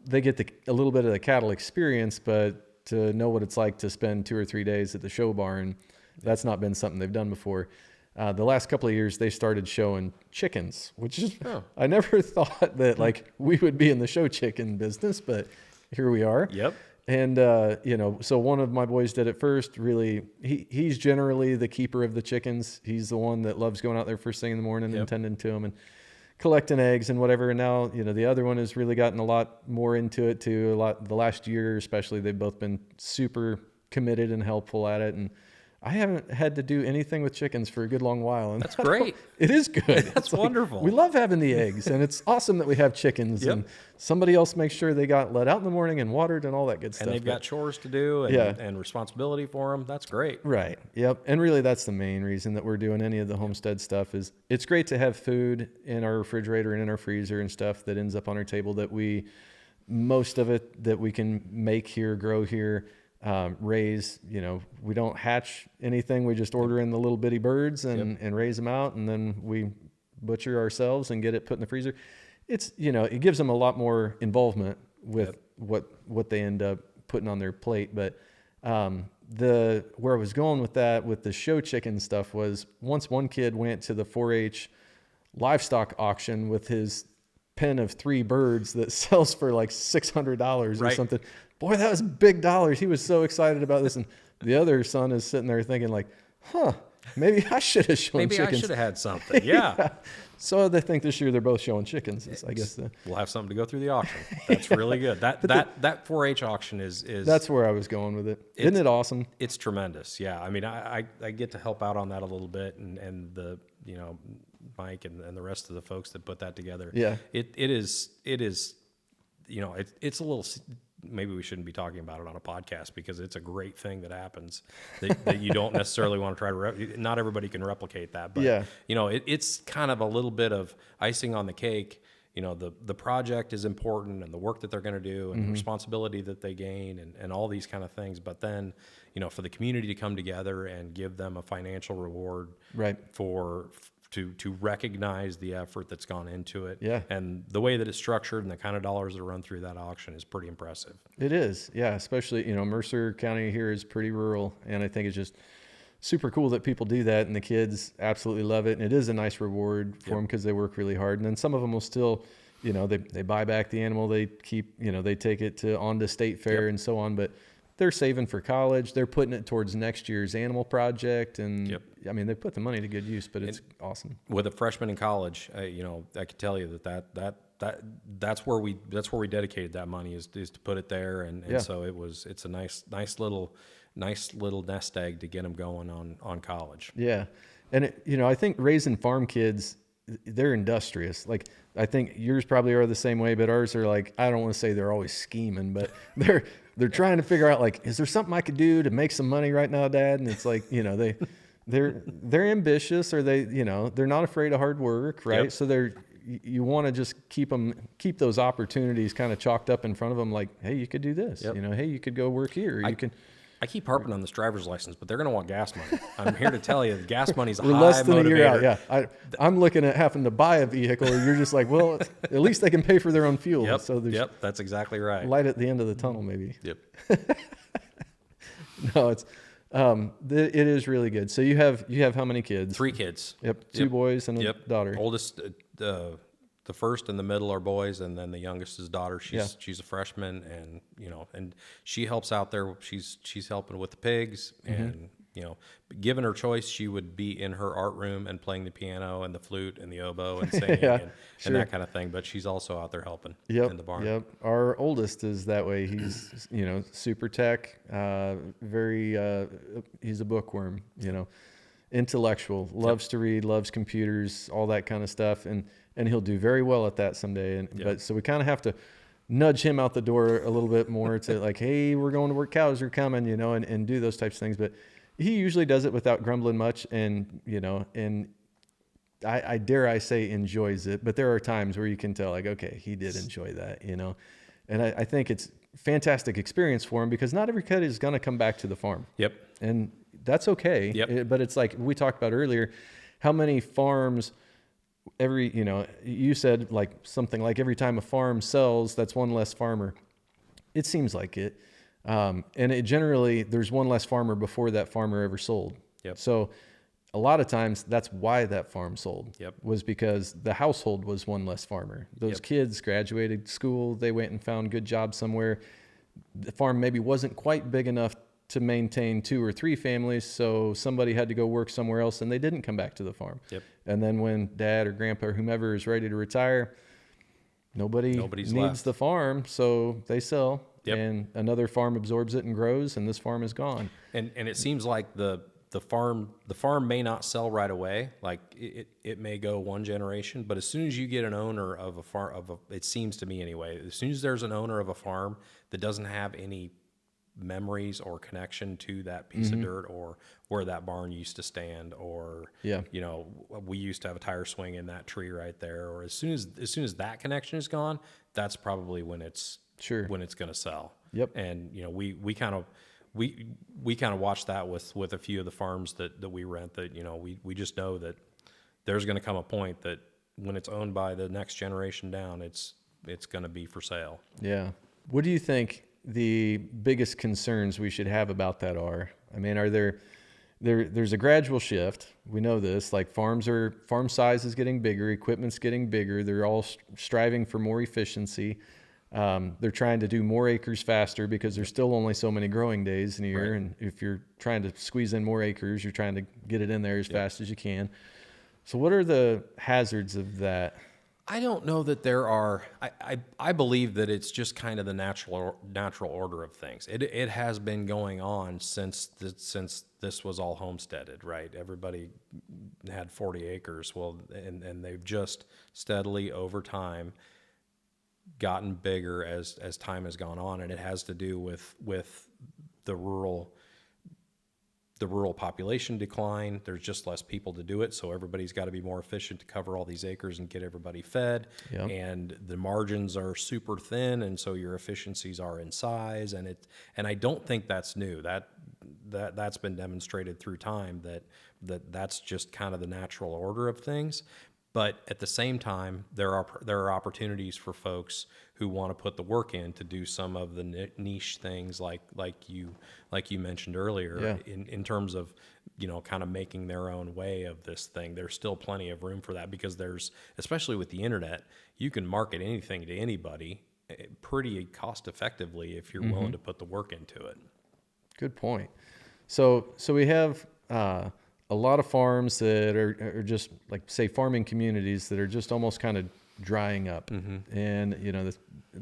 they get a little bit of the cattle experience, but to know what it's like to spend 2 or 3 days at the show barn, That's not been something they've done before. The last couple of years, they started showing chickens, which is, I never thought that like we would be in the show chicken business, but here we are. Yep. And, so one of my boys did it first. Really, he's generally the keeper of the chickens. He's the one that loves going out there first thing in the morning and tending to them and collecting eggs and whatever. And now, the other one has really gotten a lot more into it too. The last year, especially, they've both been super committed and helpful at it. And I haven't had to do anything with chickens for a good long while. And that's great. It is good. That's wonderful. We love having the eggs, and it's awesome that we have chickens. And somebody else makes sure they got let out in the morning and watered and all that good stuff. And they've got chores to do and responsibility for them. That's great. Right. Yep. And really, that's the main reason that we're doing any of the homestead stuff. Is it's great to have food in our refrigerator and in our freezer and stuff that ends up on our table that most of it that we can make here, grow here. Raise, we don't hatch anything. We just order in the little bitty birds and raise them out, and then we butcher ourselves and get it put in the freezer. It's, it gives them a lot more involvement with what they end up putting on their plate. But where I was going with that, with the show chicken stuff, was once one kid went to the 4-H livestock auction with his pen of 3 birds that sells for like $600 or something. Boy, that was big dollars. He was so excited about this. And the other son is sitting there thinking like, maybe I should have shown chickens. Maybe I should have had something. Yeah. So they think this year they're both showing chickens. I guess we'll have something to go through the auction. That's really good. That 4-H auction is that's where I was going with it. Isn't it awesome? It's tremendous. Yeah. I mean, I get to help out on that a little bit, and the Mike and the rest of the folks that put that together. Yeah. It is it's a little. Maybe we shouldn't be talking about it on a podcast because it's a great thing that happens that you don't necessarily want to try to not everybody can replicate that, but it's kind of a little bit of icing on the cake. The project is important, and the work that they're going to do, and the responsibility that they gain, and all these kind of things. But then, for the community to come together and give them a financial reward to recognize the effort that's gone into it. Yeah. And the way that it's structured and the kind of dollars that run through that auction is pretty impressive. It is. Yeah. Especially, Mercer County here is pretty rural. And I think it's just super cool that people do that, and the kids absolutely love it. And it is a nice reward for them because they work really hard. And then some of them will still, they buy back the animal, they keep, they take it on to state fair and so on. But they're saving for college. They're putting it towards next year's animal project. And I mean, they put the money to good use, but it's awesome. With a freshman in college, I could tell you that's where we dedicated that money is to put it there. And so it's a nice little nest egg to get them going on college. Yeah. And I think raising farm kids, they're industrious. Like, I think yours probably are the same way, but ours are like, I don't want to say they're always scheming, but they're trying to figure out like, is there something I could do to make some money right now, Dad? And it's like, they're ambitious, or they're not afraid of hard work. Right. Yep. So you want to just keep those opportunities kind of chalked up in front of them. Like, hey, you could do this, hey, you could go work here. I keep harping on this driver's license, but they're going to want gas money. I'm here to tell you, gas money's a We're high less than motivator. a year out. Yeah, I'm looking at having to buy a vehicle. You're just like, well, at least they can pay for their own fuel. Yep. So there's That's exactly right. Light at the end of the tunnel, maybe. Yep. No, it's it is really good. So you have how many kids? 3 kids. Yep, 2 boys and a daughter. Oldest, the first and the middle are boys, and then the youngest is daughter. She's a freshman, and she helps out there. She's helping with the pigs, and given her choice, she would be in her art room and playing the piano and the flute and the oboe and singing and that kind of thing. But she's also out there helping in the barn. Yep. Our oldest is that way. He's super tech, he's a bookworm. Intellectual, loves to read, loves computers, all that kind of stuff, and he'll do very well at that someday. But so we kind of have to nudge him out the door a little bit more to like, hey, we're going to work, cows are coming, and do those types of things. But he usually does it without grumbling much, and I dare I say enjoys it. But there are times where you can tell like, okay, he did enjoy that, and I think it's a fantastic experience for him because not every kid is going to come back to the farm. Yep. And that's okay. Yep. But it's like we talked about earlier, how many farms you said like something like every time a farm sells, that's one less farmer. It seems like it. And it generally, there's one less farmer before that farmer ever sold. Yep. So a lot of times that's why that farm sold. Yep. Was because the household was one less farmer. Those Yep. kids graduated school, they went and found good jobs somewhere. The farm maybe wasn't quite big enough to maintain 2 or 3 families, so somebody had to go work somewhere else and they didn't come back to the farm. Yep. And then when dad or grandpa or whomever is ready to retire, Nobody's needs left. the farm, so they sell. Yep. And another farm absorbs it and grows, and this farm is gone. And it seems like the farm may not sell right away. Like it may go one generation, but as soon as you get an owner of a farm, it seems to me anyway, as soon as there's an owner of a farm that doesn't have any memories or connection to that piece of dirt or where that barn used to stand, or Yeah. you know, we used to have a tire swing in that tree right there, or as soon as that connection is gone, that's probably when it's Sure. when it's going to sell. Yep. And you know, we kind of watch that with a few of the farms that we rent, that you know, we just know that there's going to come a point that when it's owned by the next generation down, it's going to be for sale. Yeah. What do you think the biggest concerns we should have about that are? I mean, are there's a gradual shift. We know this, like farm size is getting bigger, equipment's getting bigger. They're all striving for more efficiency. They're trying to do more acres faster because there's still only so many growing days in a year. Right. And if you're trying to squeeze in more acres, you're trying to get it in there as fast as you can. So what are the hazards of that? I don't know that there are. I believe that it's just kind of the natural order of things. It has been going on since this was all homesteaded, right? Everybody had 40 acres. Well, and they've just steadily over time gotten bigger as time has gone on, and it has to do with the rural population decline. There's just less people to do it, so everybody's got to be more efficient to cover all these acres and get everybody fed. Yep. And the margins are super thin, and so your efficiencies are in size. And I don't think that's new. That's been demonstrated through time that's just kind of the natural order of things. But at the same time, there are opportunities for folks who want to put the work in to do some of the niche things like you mentioned earlier. Yeah. In terms of, you know, kind of making their own way of this thing. There's still plenty of room for that because especially with the internet, you can market anything to anybody pretty cost effectively if you're willing to put the work into it. Good point. So we have a lot of farms that are just like, say, farming communities that are just almost kind of drying up. And, you know,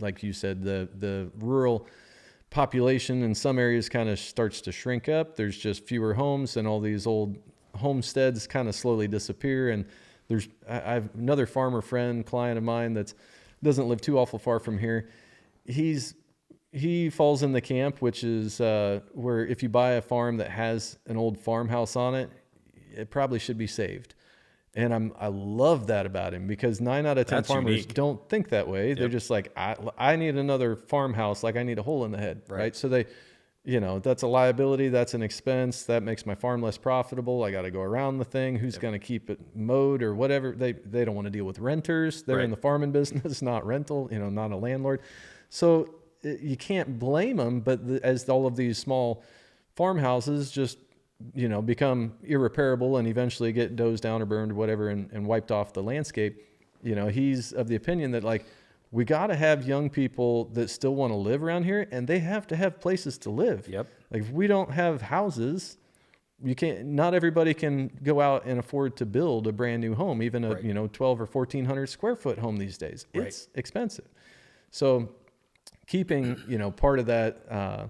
like you said, the rural population in some areas kind of starts to shrink up. There's just fewer homes, and all these old homesteads kind of slowly disappear. And I have another farmer friend, client of mine that doesn't live too awful far from here. He falls in the camp, which is where if you buy a farm that has an old farmhouse on it, it probably should be saved. And I love that about him, because 9 out of 10 That's farmers unique. don't think that way. They're just like, I need another farmhouse, like I need a hole in the head, right? So they, you know, that's a liability, that's an expense, that makes my farm less profitable. I got to go around the thing. Who's going to keep it mowed or whatever? They don't want to deal with renters. They're in the farming business, not rental, you know, not a landlord. So you can't blame them, but as all of these small farmhouses just, you know, become irreparable and eventually get dozed down or burned or whatever and wiped off the landscape, you know, he's of the opinion that, like, we got to have young people that still want to live around here, and they have to have places to live. Yep. Like, if we don't have houses, not everybody can go out and afford to build a brand new home, even a, you know, 12 or 1400 square foot home these days. It's expensive. So keeping, you know, part of that,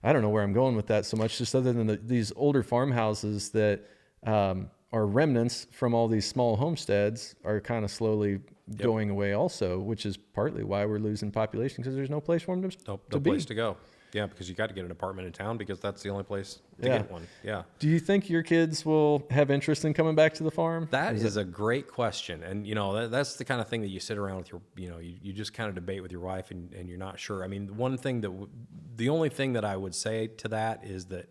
I don't know where I'm going with that so much, just other than these older farmhouses that are remnants from all these small homesteads are kind of slowly going away also, which is partly why we're losing population, because there's no place for them to No be. place to go. Yeah, because you got to get an apartment in town because that's the only place to get one. Yeah. Do you think your kids will have interest in coming back to the farm? That is a great question. And, you know, that's the kind of thing that you sit around with you just kind of debate with your wife and you're not sure. I mean, the only thing that I would say to that is that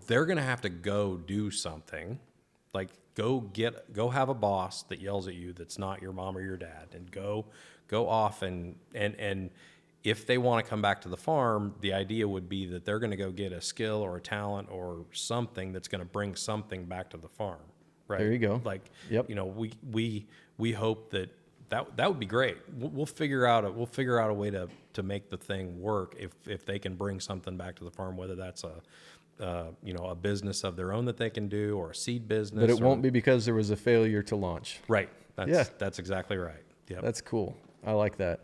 they're going to have to go do something, like go have a boss that yells at you that's not your mom or your dad, and go off and if they want to come back to the farm, the idea would be that they're going to go get a skill or a talent or something that's going to bring something back to the farm, right? There you go. Like, Yep. you know, we hope that would be great. We'll figure out a way to make the thing work if they can bring something back to the farm, whether that's a business of their own that they can do, or a seed business. But it won't be because there was a failure to launch. Right. That's exactly right. Yeah. That's cool. I like that.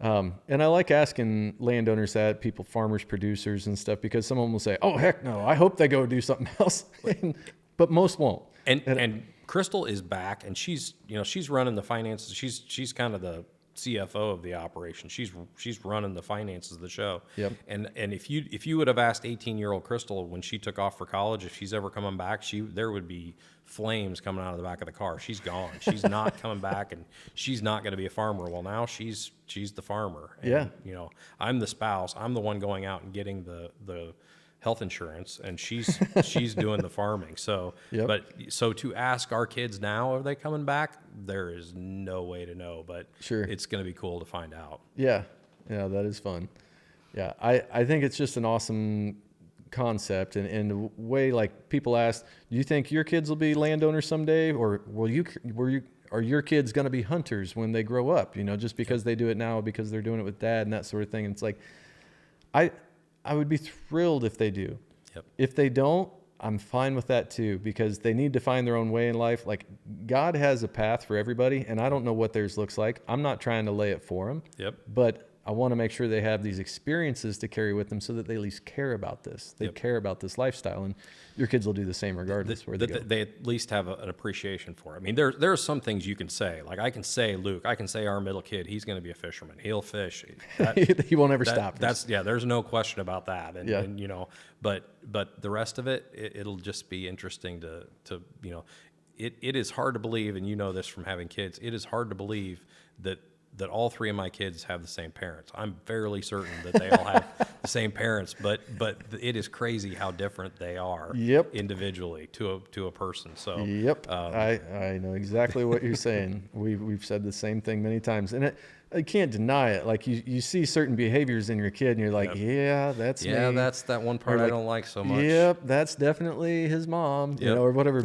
And I like asking landowners that, people, farmers, producers and stuff, because someone will say, oh, heck no, I hope they go do something else. But most won't. And Crystal is back, and she's running the finances. She's kind of the CFO of the operation. She's running the finances of the show. Yep. And if you would have asked 18-year-old Crystal when she took off for college if she's ever coming back, there would be flames coming out of the back of the car. She's gone. She's not coming back, and she's not going to be a farmer. Well, now she's the farmer. And, Yeah. You know, I'm the spouse. I'm the one going out and getting the health insurance, and she's doing the farming. So, Yep. So to ask our kids now, are they coming back? There is no way to know, but Sure. it's going to be cool to find out. Yeah. Yeah, that is fun. Yeah, I think it's just an awesome concept, and the way, like, people ask, do you think your kids will be landowners someday, or are your kids going to be hunters when they grow up? You know, just because they do it now because they're doing it with dad and that sort of thing. And it's like, I would be thrilled if they do. Yep. If they don't, I'm fine with that too, because they need to find their own way in life. Like, God has a path for everybody, and I don't know what theirs looks like. I'm not trying to lay it for them. Yep. But I want to make sure they have these experiences to carry with them so that they at least care about this. They Yep. care about this lifestyle, and your kids will do the same regardless where they go. They at least have an appreciation for it. I mean, there are some things you can say. Like, I can say, Luke, I can say our middle kid, he's going to be a fisherman. He'll fish. He won't ever stop. There's no question about that. And, Yeah. and you know, but the rest of it, it'll just be interesting to you know, it is hard to believe, and you know this from having kids, it is hard to believe that all three of my kids have the same parents. I'm fairly certain that they all have the same parents, but it is crazy how different they are. Yep. Individually to a person. So Yep, I know exactly what you're saying. We've said the same thing many times, and I can't deny it. Like, you see certain behaviors in your kid, and you're like, Yep. yeah, that's me. that's that one part I don't like so much. Yep, that's definitely his mom, you Yep. know, or whatever.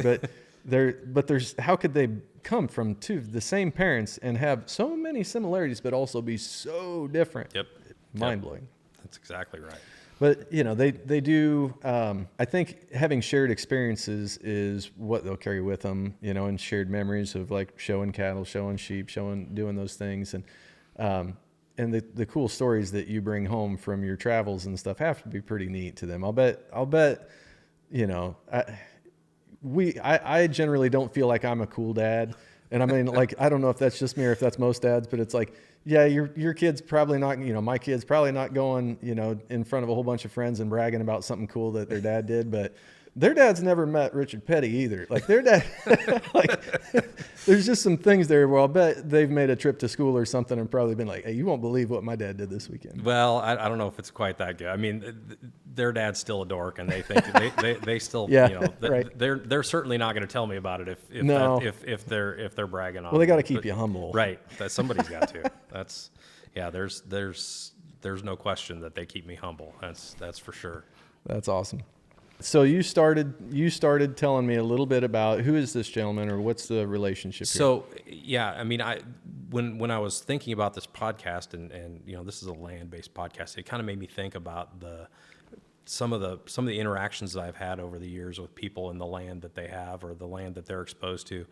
But there's how could they come from the same parents and have so many similarities, but also be so different? Yep. Mind blowing. That's exactly right. But, you know, they do, I think having shared experiences is what they'll carry with them, you know, and shared memories of, like, showing cattle, showing sheep, doing those things. And the cool stories that you bring home from your travels and stuff have to be pretty neat to them. I'll bet, you know, I generally don't feel like I'm a cool dad. And I mean, like, I don't know if that's just me or if that's most dads, but it's like, yeah, your kid's probably not, you know, my kid's probably not going, you know, in front of a whole bunch of friends and bragging about something cool that their dad did, but their dad's never met Richard Petty either. Like, their dad, like, there's just some things there where I'll bet they've made a trip to school or something and probably been like, hey, you won't believe what my dad did this weekend. Well, I don't know if it's quite that good. I mean, their dad's still a dork, and they think they still, Yeah, you know, right. They're certainly not going to tell me about it if they're bragging on. Well, they got to it. keep But- you humble. right? That somebody's got to. That's there's no question that they keep me humble. That's for sure. That's awesome. So you started telling me a little bit about who is this gentleman, or what's the relationship here? So yeah, I mean, when I was thinking about this podcast, and you know, this is a land-based podcast, it kind of made me think about some of the interactions that I've had over the years with people in the land that they have, or the land that they're exposed to.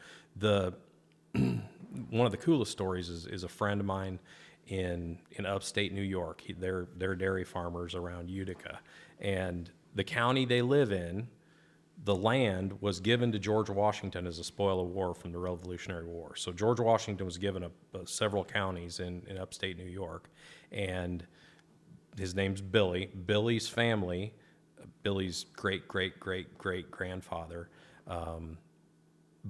One of the coolest stories is a friend of mine in upstate New York. They're dairy farmers around Utica, and the county they live in, the land was given to George Washington as a spoil of war from the Revolutionary War. So George Washington was given several counties in upstate New York, and his name's Billy. Billy's family, Billy's great-great-great-great-grandfather,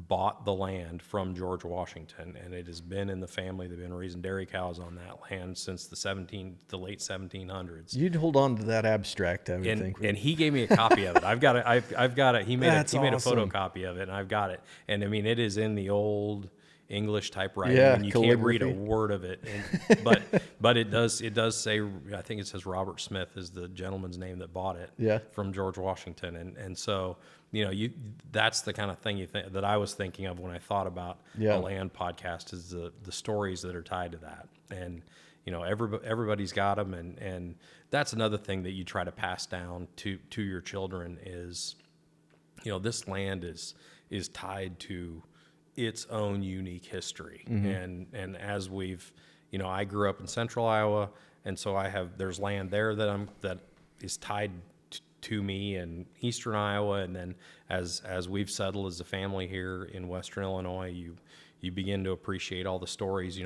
bought the land from George Washington, and it has been in the family. They've been raising dairy cows on that land since the late 1700s. You'd hold on to that abstract, I would think. And he gave me a copy of it. I've got it. He made That's a awesome. photocopy of it, and I've got it. And I mean, it is in the old English typewriting, Yeah, and you can't read a calligraphy. word of it. And, but it does say, I think it says Robert Smith is the gentleman's name that bought it Yeah. from George Washington, and so that's the kind of thing that I was thinking of when I thought about Yeah. a land podcast, is the stories that are tied to that. And everybody's got them, and that's another thing that you try to pass down to your children is, this land is tied to its own unique history. And as we've, I grew up in central Iowa, and so there's land there that is tied to me in eastern Iowa. And then as we've settled as a family here in western Illinois, you begin to appreciate all the stories.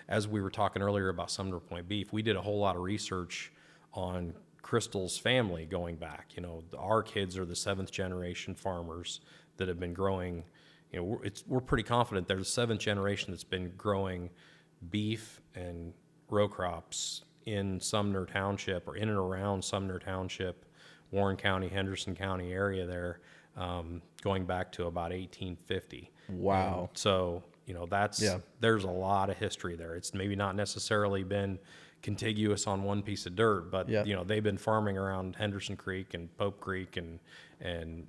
As we were talking earlier about Sumner Point Beef, we did a whole lot of research on Crystal's family going back. Our kids are the 7th generation farmers that have been growing. We're pretty confident they're the 7th generation that's been growing beef and row crops in Sumner Township, or in and around Sumner Township, Warren County, Henderson County area there, going back to about 1850. Wow. And so, there's a lot of history there. It's maybe not necessarily been contiguous on one piece of dirt, but they've been farming around Henderson Creek and Pope Creek and in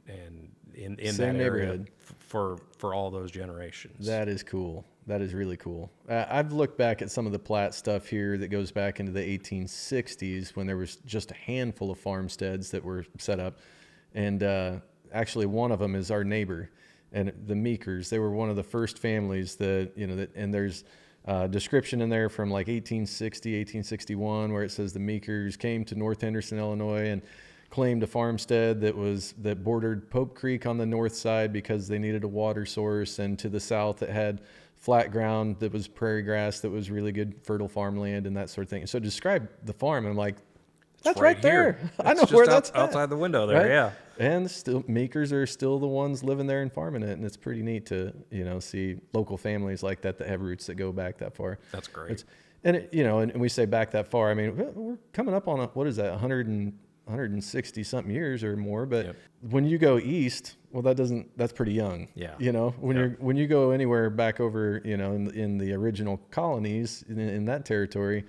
that area for all those generations. That is cool. That is really cool. I've looked back at some of the plat stuff here that goes back into the 1860s, when there was just a handful of farmsteads that were set up. And actually one of them is our neighbor, and the Meekers. They were one of the first families that, and there's description in there from like 1860, 1861, where it says the Meekers came to North Henderson, Illinois, and claimed a farmstead that bordered Pope Creek on the north side because they needed a water source, and to the south it had flat ground that was prairie grass that was really good fertile farmland and that sort of thing. So describe the farm, and I'm like, that's right there. I know where that's outside the window there. Right? Yeah. And still, Meekers are still the ones living there and farming it, and it's pretty neat to see local families like that have roots that go back that far. That's great. And we say back that far. I mean, we're coming up on what is that, 160 something years or more. But when you go east, well, that's pretty young. Yeah. When you go anywhere back over, in the original colonies in that territory.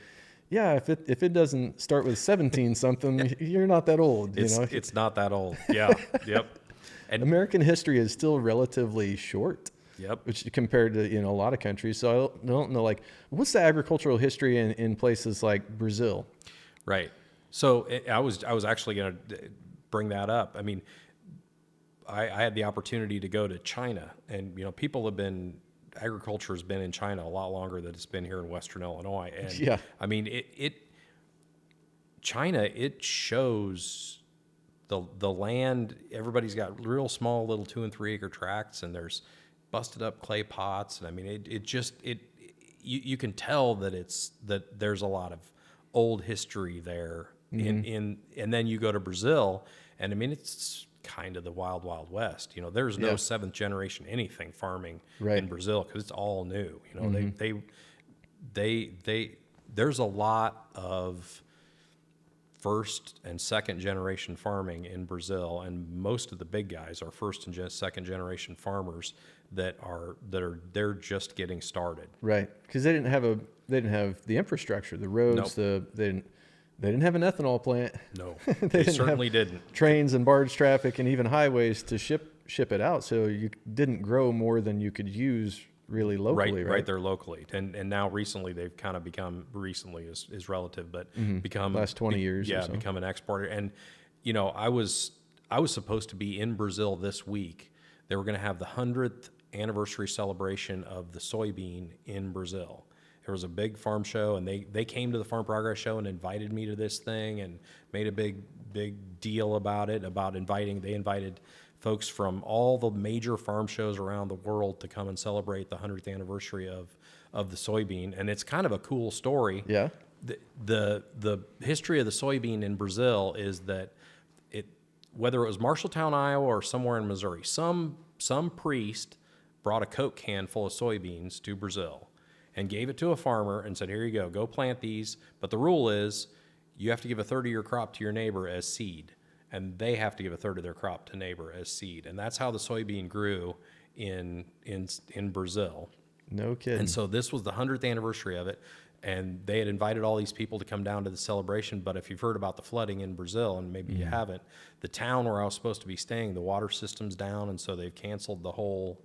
Yeah, if it doesn't start with 17 something, you're not that old. It's not that old. Yeah. Yep. And American history is still relatively short. Yep. Which compared to a lot of countries. So I don't know, like, what's the agricultural history in places like Brazil? Right. So I was actually going to bring that up. I mean, I had the opportunity to go to China, and agriculture has been in China a lot longer than it's been here in Western Illinois. And I mean, China shows the land. Everybody's got real small little 2 and 3 acre tracts, and there's busted up clay pots. And I mean, you can tell that there's a lot of old history there. And then you go to Brazil, and I mean, it's kind of the wild, wild west. There's no 7th generation anything farming in Brazil, because it's all new. There's a lot of 1st and 2nd generation farming in Brazil, and most of the big guys are 1st and 2nd generation farmers they're just getting started. Right, because they didn't have the infrastructure, the roads, they didn't have an ethanol plant. No, they certainly didn't. Trains and barge traffic and even highways to ship it out. So you didn't grow more than you could use really locally, right? Right there locally. And now recently they've kind of become, recently is relative, but become last 20 years. Yeah, or so. Become an exporter. And I was supposed to be in Brazil this week. They were going to have the 100th anniversary celebration of the soybean in Brazil. There was a big farm show, and they came to the Farm Progress Show and invited me to this thing, and made a big deal about it. They invited folks from all the major farm shows around the world to come and celebrate the 100th anniversary of the soybean. And it's kind of a cool story. Yeah. The history of the soybean in Brazil is that whether it was Marshalltown, Iowa, or somewhere in Missouri, some priest brought a Coke can full of soybeans to Brazil and gave it to a farmer and said, here you go plant these. But the rule is you have to give a third of your crop to your neighbor as seed, and they have to give a third of their crop to neighbor as seed. And that's how the soybean grew in Brazil. No kidding. And so this was the 100th anniversary of it, and they had invited all these people to come down to the celebration. But if you've heard about the flooding in Brazil, and maybe you haven't, the town where I was supposed to be staying, the water system's down, and so they've canceled the whole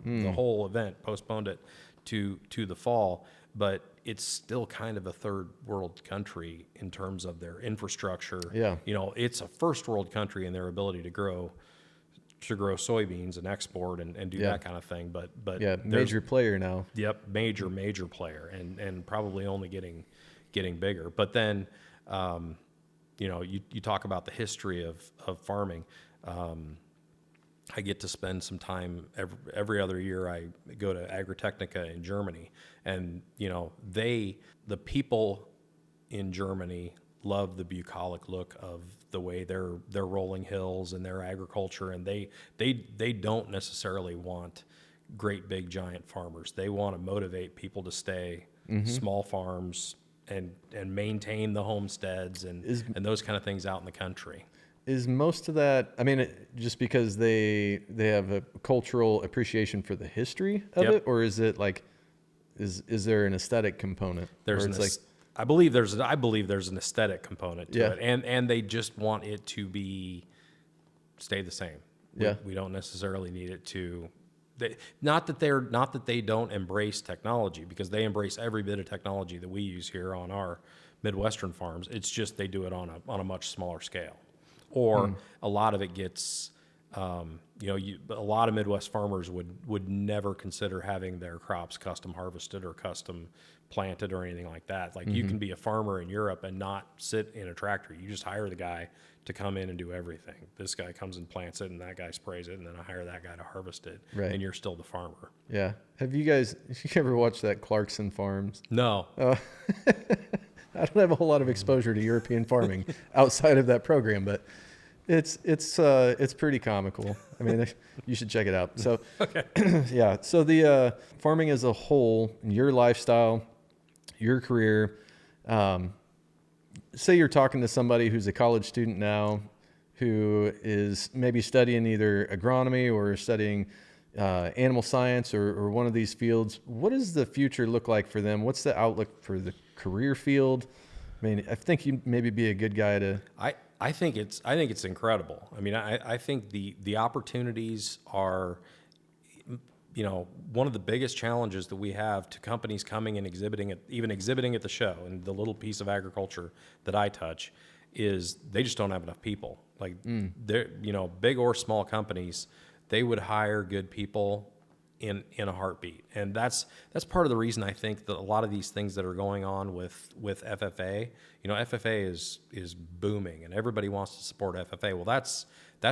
event, postponed it to the fall. But it's still kind of a third world country in terms of their infrastructure. Yeah. It's a first world country in their ability to grow soybeans and export and do that kind of thing. But yeah, major player now. Yep, major player, and probably only getting bigger. But then, you talk about the history of farming. I get to spend some time every other year. I go to Agritechnica in Germany, and the people in Germany love the bucolic look of the way they're rolling hills and their agriculture, and they don't necessarily want great big giant farmers. They want to motivate people to stay small farms and maintain the homesteads and those kind of things out in the country. Is most of that, I mean, just because they have a cultural appreciation for the history of it, or is it like, is there an aesthetic component? I believe there's an aesthetic component to it, and they just want it to stay the same. We don't necessarily need it to. Not that they don't embrace technology, because they embrace every bit of technology that we use here on our Midwestern farms. It's just they do it on a much smaller scale, or a lot of it gets. A lot of Midwest farmers would never consider having their crops custom harvested or custom planted or anything like that. Like you can be a farmer in Europe and not sit in a tractor. You just hire the guy to come in and do everything. This guy comes and plants it, and that guy sprays it, and then I hire that guy to harvest it. Right. And you're still the farmer. Yeah. Have you ever watched that Clarkson Farms? No. I don't have a whole lot of exposure to European farming outside of that program, but it's pretty comical. I mean, you should check it out. So, Okay. Yeah. So the farming as a whole, your lifestyle, your career. Say you're talking to somebody who's a college student now, who is maybe studying either agronomy or studying animal science or one of these fields. What does the future look like for them? What's the outlook for the career field? I mean, I think you maybe be a good guy to. I think it's incredible. I mean, I think the opportunities are, one of the biggest challenges that we have to companies coming and exhibiting at the show, and the little piece of agriculture that I touch, is they just don't have enough people. Like they're, big or small companies, they would hire good people in a heartbeat. And that's part of the reason I think that a lot of these things that are going on with FFA, FFA is booming and everybody wants to support FFA. Well, that's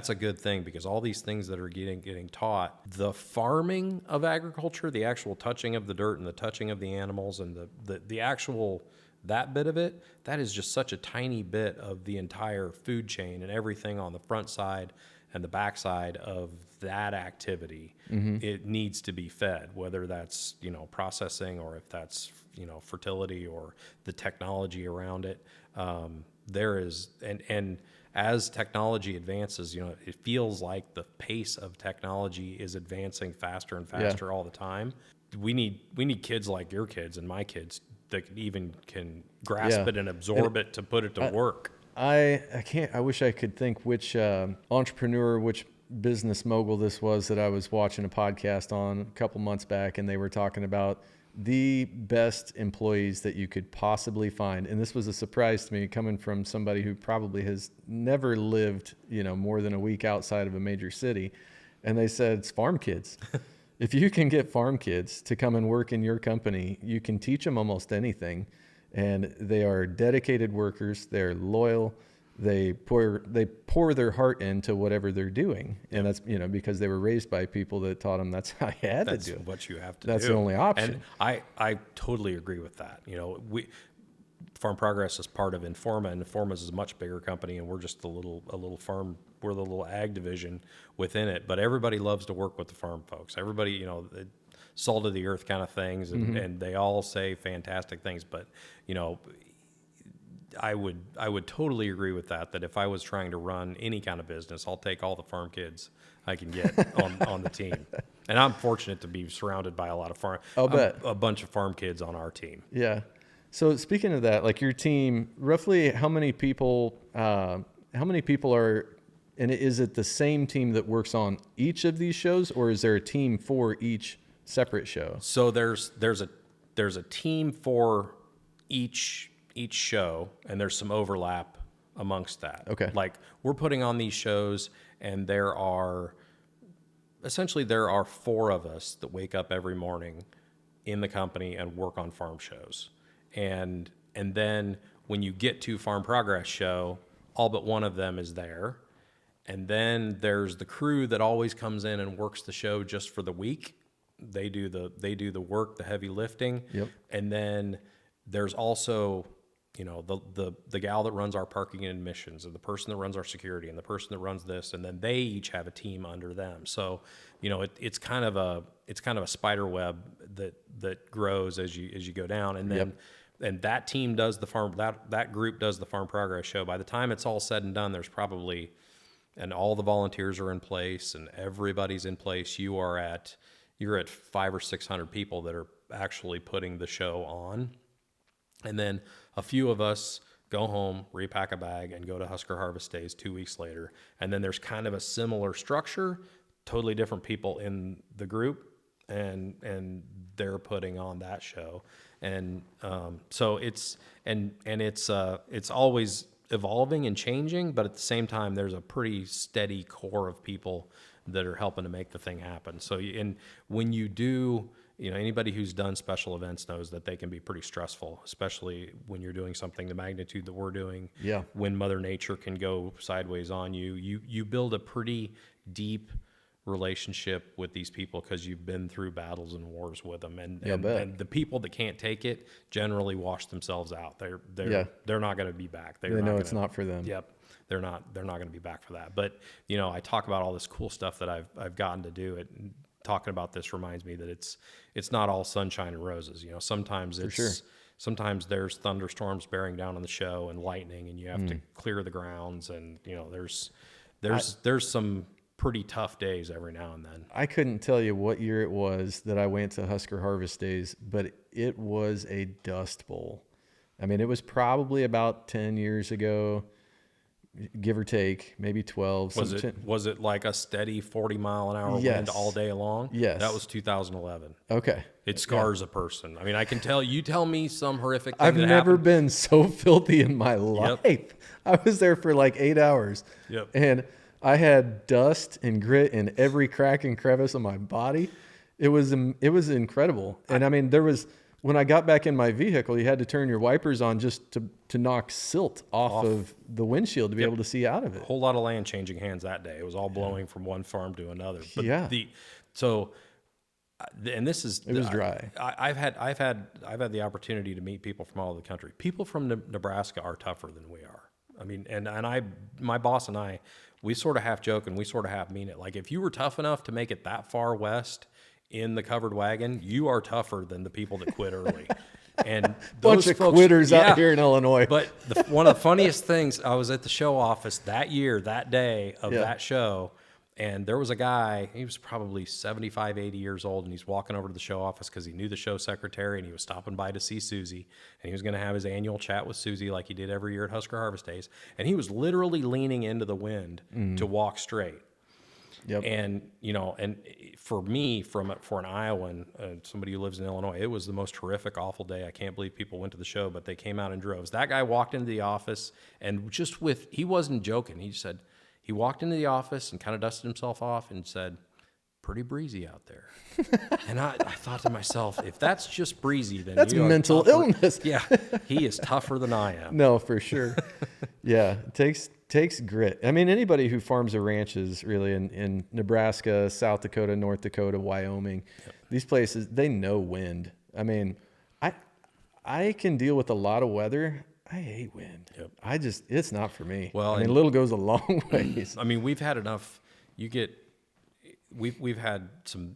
a good thing, because all these things that are getting taught, the farming of agriculture, the actual touching of the dirt and the touching of the animals and the actual, that bit of it, that is just such a tiny bit of the entire food chain, and everything on the front side and the back side of that activity, it needs to be fed, whether that's, processing, or if that's, fertility, or the technology around it. There is, and as technology advances, it feels like the pace of technology is advancing faster and faster all the time. We need kids like your kids and my kids that can grasp it and absorb it to put it to work. I wish I could think which entrepreneur, which business mogul this was that I was watching a podcast on a couple months back, and they were talking about the best employees that you could possibly find. And this was a surprise to me, coming from somebody who probably has never lived, more than a week outside of a major city. And they said it's farm kids. If you can get farm kids to come and work in your company, you can teach them almost anything. And they are dedicated workers. They're loyal. They pour their heart into whatever they're doing. And that's, because they were raised by people that taught them that's how you had to do it. That's what you have to do. That's the only option. And I totally agree with that. Farm Progress is part of Informa, and Informa is a much bigger company, and we're just a little farm. We're the little ag division within it. But everybody loves to work with the farm folks. Everybody, salt of the earth kind of things, and they all say fantastic things. But I would totally agree with that. That if I was trying to run any kind of business, I'll take all the farm kids I can get on the team. And I'm fortunate to be surrounded by a lot of a bunch of farm kids on our team. Yeah. So speaking of that, like your team, roughly how many people are, and is it the same team that works on each of these shows, or is there a team for each separate show? So there's a team for each show, and there's some overlap amongst that. Okay. Like we're putting on these shows, and there are 4 of us that wake up every morning in the company and work on farm shows. And then when you get to Farm Progress show, all but one of them is there. And then there's the crew that always comes in and works the show just for the week. They do the work, the heavy lifting. Yep. And then there's also, the gal that runs our parking and admissions, and the person that runs our security, and the person that runs this, and then they each have a team under them. So, it's kind of a spider web that grows as you go down. And then Yep. and that team does that group does the Farm Progress show. By the time it's all said and done, there's probably, and all the volunteers are in place and everybody's in place. You're at 500 or 600 people that are actually putting the show on. And then a few of us go home, repack a bag, and go to Husker Harvest Days 2 weeks later. And then there's kind of a similar structure, totally different people in the group, and they're putting on that show. And so it's always evolving and changing, but at the same time, there's a pretty steady core of people that are helping to make the thing happen. So, and when you do, anybody who's done special events knows that they can be pretty stressful, especially when you're doing something the magnitude that we're doing. Yeah. When Mother Nature can go sideways on you, you build a pretty deep relationship with these people because you've been through battles and wars with them, and the people that can't take it generally wash themselves out. They're not going to be back. They know it's not for them. Yep. They're not going to be back for that. But, I talk about all this cool stuff that I've gotten to do it. And talking about this reminds me that it's not all sunshine and roses. Sometimes sometimes there's thunderstorms bearing down on the show and lightning, and you have to clear the grounds, and there's some pretty tough days every now and then. I couldn't tell you what year it was that I went to Husker Harvest Days, but it was a dust bowl. I mean, it was probably about 10 years ago, give or take, maybe 12. Was it like a steady 40-mile-an-hour wind all day long? Yes. That was 2011. Okay. It scars a person. I mean, I can tell you tell me some horrific thing I've that never happened. been so filthy in my life. Yep. I was there for like 8 hours. Yep. And I had dust and grit in every crack and crevice of my body. It was incredible. And I mean, when I got back in my vehicle, you had to turn your wipers on just to knock silt off of the windshield to be able to see out of it. A whole lot of land changing hands that day. It was all blowing from one farm to another. But it was dry. I've had the opportunity to meet people from all over the country. People from Nebraska are tougher than we are. I mean, my boss and I, we sort of half joke and we sort of half mean it. Like, if you were tough enough to make it that far west in the covered wagon, you are tougher than the people that quit early. And bunch of quitters out here in Illinois. But one of the funniest things, I was at the show office that day of that show, and there was a guy, he was probably 75, 80 years old, and he's walking over to the show office because he knew the show secretary, and he was stopping by to see Susie, and he was going to have his annual chat with Susie like he did every year at Husker Harvest Days, and he was literally leaning into the wind to walk straight. Yep. And, and for me, for an Iowan, somebody who lives in Illinois, it was the most horrific, awful day. I can't believe people went to the show, but they came out in droves. That guy walked into the office, and he wasn't joking. He said, he walked into the office and kind of dusted himself off and said, "Pretty breezy out there." And I thought to myself, if that's just breezy, then that's mental illness. Yeah, he is tougher than I am. No, for sure. Yeah, it takes grit. I mean, anybody who farms or ranches really in Nebraska, South Dakota, North Dakota, Wyoming, these places, they know wind. I mean, I can deal with a lot of weather. I hate wind. Yep. It's not for me. Well, I mean, little goes a long ways. I mean, we've had enough. We've had some,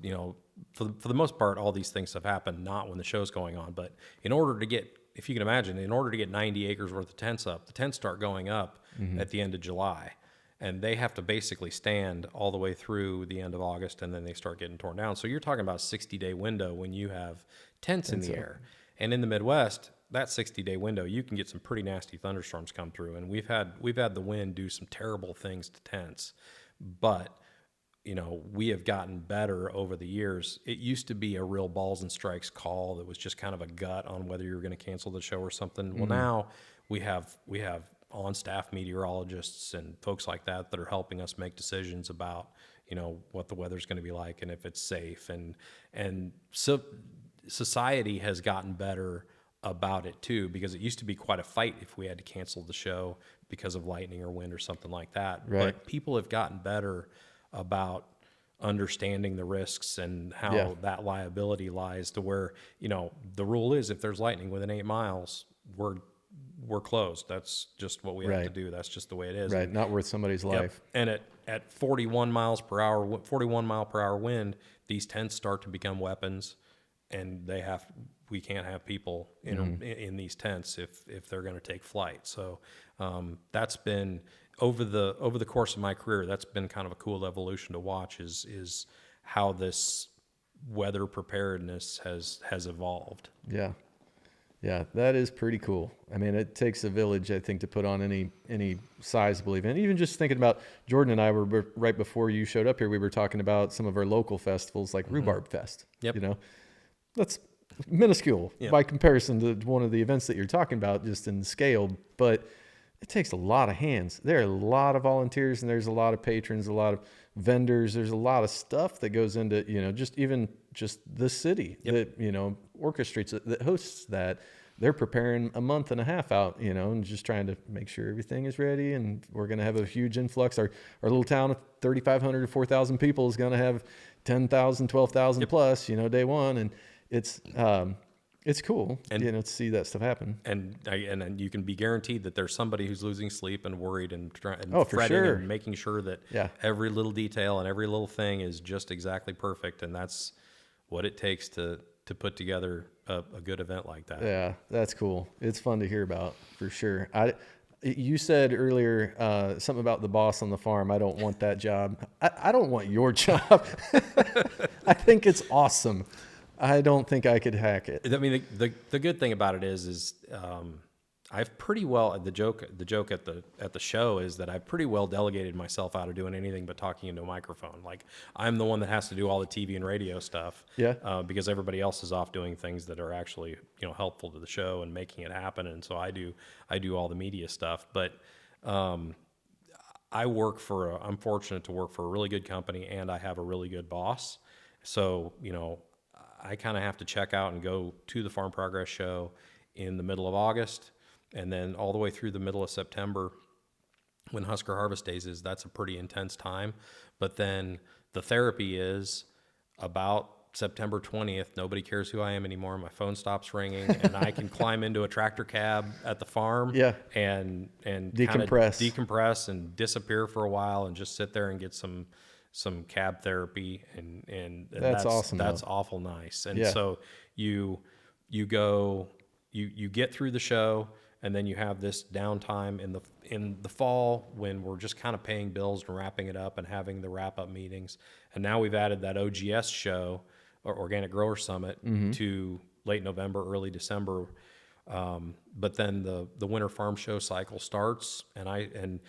for the most part, all these things have happened not when the show's going on, but in order to get if you can imagine, in order to get 90 acres worth of tents up, the tents start going up at the end of July. And they have to basically stand all the way through the end of August, and then they start getting torn down. So you're talking about a 60-day window when you have tents in the air. And in the Midwest, that 60-day window, you can get some pretty nasty thunderstorms come through. And we've had the wind do some terrible things to tents. But, you know, we have gotten better over the years. It used to be a real balls and strikes call that was just kind of a gut on whether you were going to cancel the show or something. Well, now we have on-staff meteorologists and folks like that that are helping us make decisions about, you know, what the weather's going to be like and if it's safe. And so society has gotten better about it too, because it used to be quite a fight if we had to cancel the show because of lightning or wind or something like that. Right. But people have gotten better about understanding the risks and how that liability lies, to where, you know, the rule is if there's lightning within 8 miles, we're closed. That's just what we have to do. That's just the way it is. Right. Not worth somebody's life. And at 41 miles per hour, 41 mile per hour wind, these tents start to become weapons, and we can't have people in these tents if they're going to take flight. So that's been over the course of my career. That's been kind of a cool evolution to watch, is how this weather preparedness has evolved. Yeah. Yeah, that is pretty cool. I mean, it takes a village, I think, to put on any sizable event. Even just thinking about, Jordan and I were right before you showed up here, we were talking about some of our local festivals like Rhubarb Fest. Yep. You know, that's minuscule by comparison to one of the events that you're talking about, just in scale. But it takes a lot of hands. There are a lot of volunteers, and there's a lot of patrons, a lot of vendors. There's a lot of stuff that goes into, you know, just the city that, you know, orchestrates, that hosts that. They're preparing a month and a half out, you know, and just trying to make sure everything is ready. And we're going to have a huge influx. Our little town of 3,500 to 4,000 people is going to have 10,000, 12,000 plus, you know, day one. And it's cool, and, you know, to see that stuff happen. And you can be guaranteed that there's somebody who's losing sleep and worried and fretting and making sure that every little detail and every little thing is just exactly perfect. And that's what it takes to put together a good event like that. Yeah, that's cool. It's fun to hear about, for sure. You said earlier something about the boss on the farm. I don't want that job. I don't want your job. I think it's awesome. I don't think I could hack it. I mean, the good thing about it is I've pretty well, the joke at the show is that I've pretty well delegated myself out of doing anything but talking into a microphone. Like, I'm the one that has to do all the TV and radio stuff. Because everybody else is off doing things that are actually, you know, helpful to the show and making it happen. And so I do all the media stuff. But I'm fortunate to work for a really good company, and I have a really good boss. So, you know, I kind of have to check out and go to the Farm Progress show in the middle of August, and then all the way through the middle of September when Husker Harvest Days is. That's a pretty intense time. But then the therapy is about September 20th. Nobody cares who I am anymore. My phone stops ringing, and I can climb into a tractor cab at the farm and decompress and disappear for a while and just sit there and get some cab therapy, and that's awesome. That's awful nice. And so you go, you get through the show, and then you have this downtime in the fall when we're just kind of paying bills and wrapping it up and having the wrap up meetings. And now we've added that OGS show, or Organic Grower Summit, to late November, early December. But then the winter farm show cycle starts, and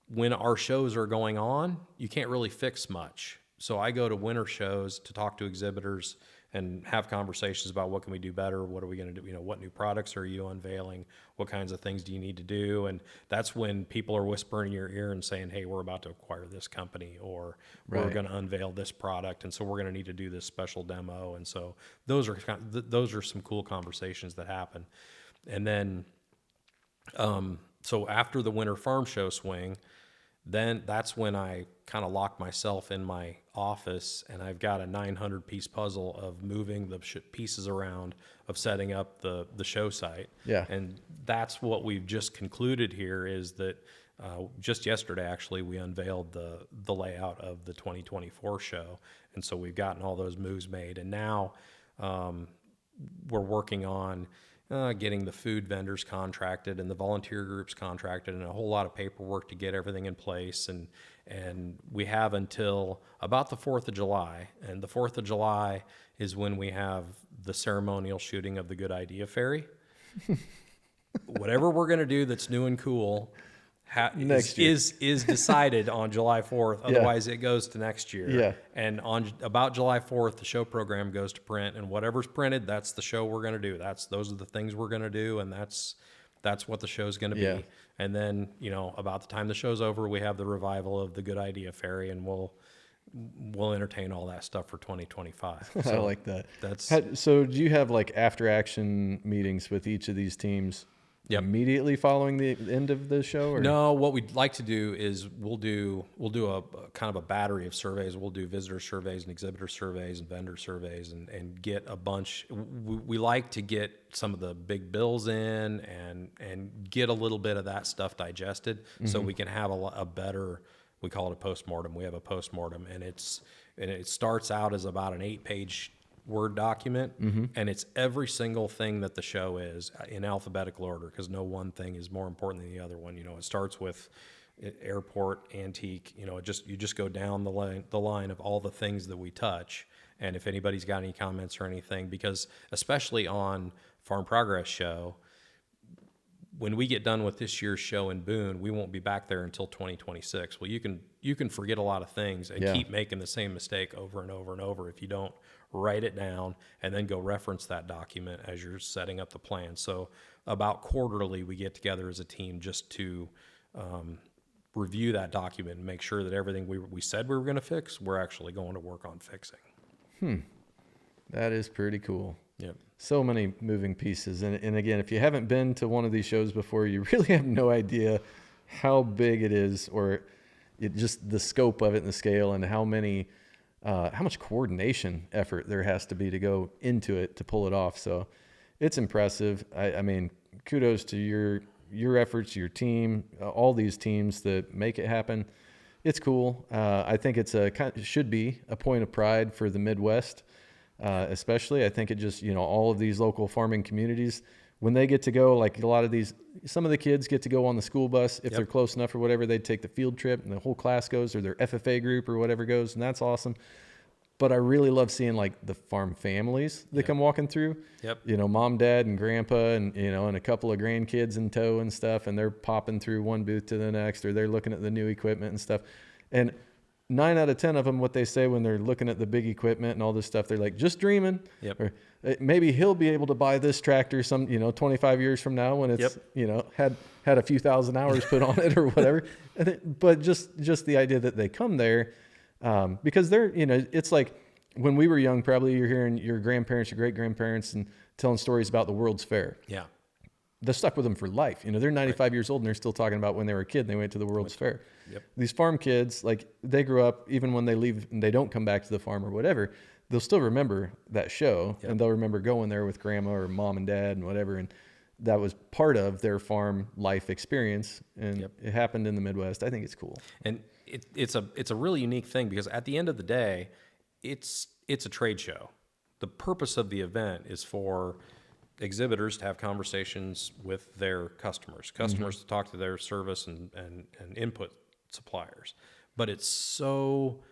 when our shows are going on, you can't really fix much. So I go to winter shows to talk to exhibitors and have conversations about what can we do better, what are we going to do, you know, what new products are you unveiling, what kinds of things do you need to do. And that's when people are whispering in your ear and saying, hey, we're about to acquire this company, or we're going to unveil this product, and so we're going to need to do this special demo. And so those are some cool conversations that happen. And then so after the winter farm show swing, then that's when I kind of lock myself in my office, and I've got a 900-piece puzzle of moving the pieces around, of setting up the show site. And that's what we've just concluded here, is that just yesterday, actually, we unveiled the layout of the 2024 show. And so we've gotten all those moves made. And now we're working on getting the food vendors contracted and the volunteer groups contracted and a whole lot of paperwork to get everything in place. And we have until about the 4th of July. And the 4th of July is when we have the ceremonial shooting of the Good Idea Ferry. Whatever we're going to do that's new and cool is decided on July 4th. Otherwise, it goes to next year. Yeah. And on about July 4th, the show program goes to print, and whatever's printed, that's the show we're going to do. Those are the things we're going to do, and that's what the show's going to be. Yeah. And then, about the time the show's over, we have the revival of the Good Idea Ferry, and we'll entertain all that stuff for 2025. I like that. That's so do you have like after action meetings with each of these teams? Yep. Immediately following the end of the show? Or? No, what we'd like to do is we'll do a kind of a battery of surveys. We'll do visitor surveys and exhibitor surveys and vendor surveys and get a bunch. We like to get some of the big bills in and get a little bit of that stuff digested so we can have a better, we call it a postmortem. We have a postmortem, and it starts out as about an 8-page Word document, and it's every single thing that the show is in alphabetical order, because no one thing is more important than the other one. It starts with airport, antique. You just go down the line of all the things that we touch, and if anybody's got any comments or anything, because especially on Farm Progress Show, when we get done with this year's show in Boone, we won't be back there until 2026. Well, you can forget a lot of things and keep making the same mistake over and over and over if you don't write it down and then go reference that document as you're setting up the plan. So about quarterly, we get together as a team just to review that document and make sure that everything we said we were going to fix, we're actually going to work on fixing. That is pretty cool. Yep. So many moving pieces. And again, if you haven't been to one of these shows before, you really have no idea how big it is, or just the scope of it and the scale, and how much coordination effort there has to be to go into it to pull it off. So it's impressive. I mean, kudos to your efforts, your team, all these teams that make it happen. It's cool. I think it should be a point of pride for the Midwest. Especially, I think it just, all of these local farming communities, when they get to go, like some of the kids get to go on the school bus, if they're close enough or whatever, they take the field trip and the whole class goes, or their FFA group or whatever goes. And that's awesome. But I really love seeing like the farm families that come walking through, mom, dad, and grandpa, and, and a couple of grandkids in tow and stuff. And they're popping through one booth to the next, or they're looking at the new equipment and stuff. And 9 out of 10 of them, what they say when they're looking at the big equipment and all this stuff, they're like, just dreaming. Or maybe he'll be able to buy this tractor 25 years from now when it's, had a few thousand hours put on it or whatever. But just the idea that they come there, because they're, it's like when we were young, probably you're hearing your grandparents, your great grandparents, and telling stories about the World's Fair. Yeah. They're stuck with them for life. They're 95 years old and they're still talking about when they were a kid and they went to the World's Fair. Yep. These farm kids, like, they grew up, even when they leave and they don't come back to the farm or whatever, they'll still remember that show, and they'll remember going there with grandma or mom and dad and whatever. And that was part of their farm life experience. And it happened in the Midwest. I think it's cool. And it's a really unique thing, because at the end of the day, it's a trade show. The purpose of the event is for exhibitors to have conversations with their customers to talk to their service and input suppliers. But it's so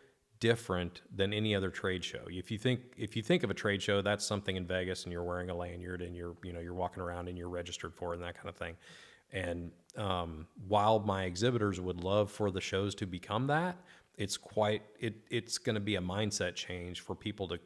different than any other trade show. If you think of a trade show, that's something in Vegas and you're wearing a lanyard and you're walking around and you're registered for it and that kind of thing. And while my exhibitors would love for the shows to become that, it's going to be a mindset change for people to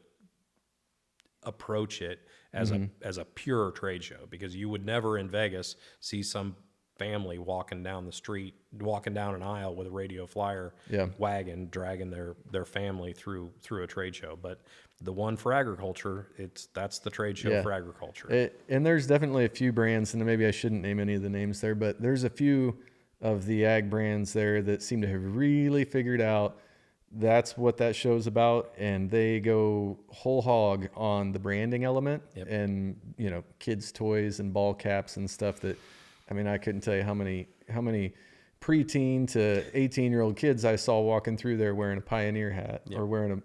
approach it as a pure trade show, because you would never in Vegas see some family walking down an aisle with a radio flyer wagon dragging their family through a trade show. But the one for agriculture, that's the trade show for agriculture. And there's definitely a few brands, and maybe I shouldn't name any of the names there, but there's a few of the ag brands there that seem to have really figured out that's what that show's about, and they go whole hog on the branding element and kids' toys and ball caps and stuff that, I mean, I couldn't tell you how many preteen to 18-year-old kids I saw walking through there wearing a Pioneer hat or wearing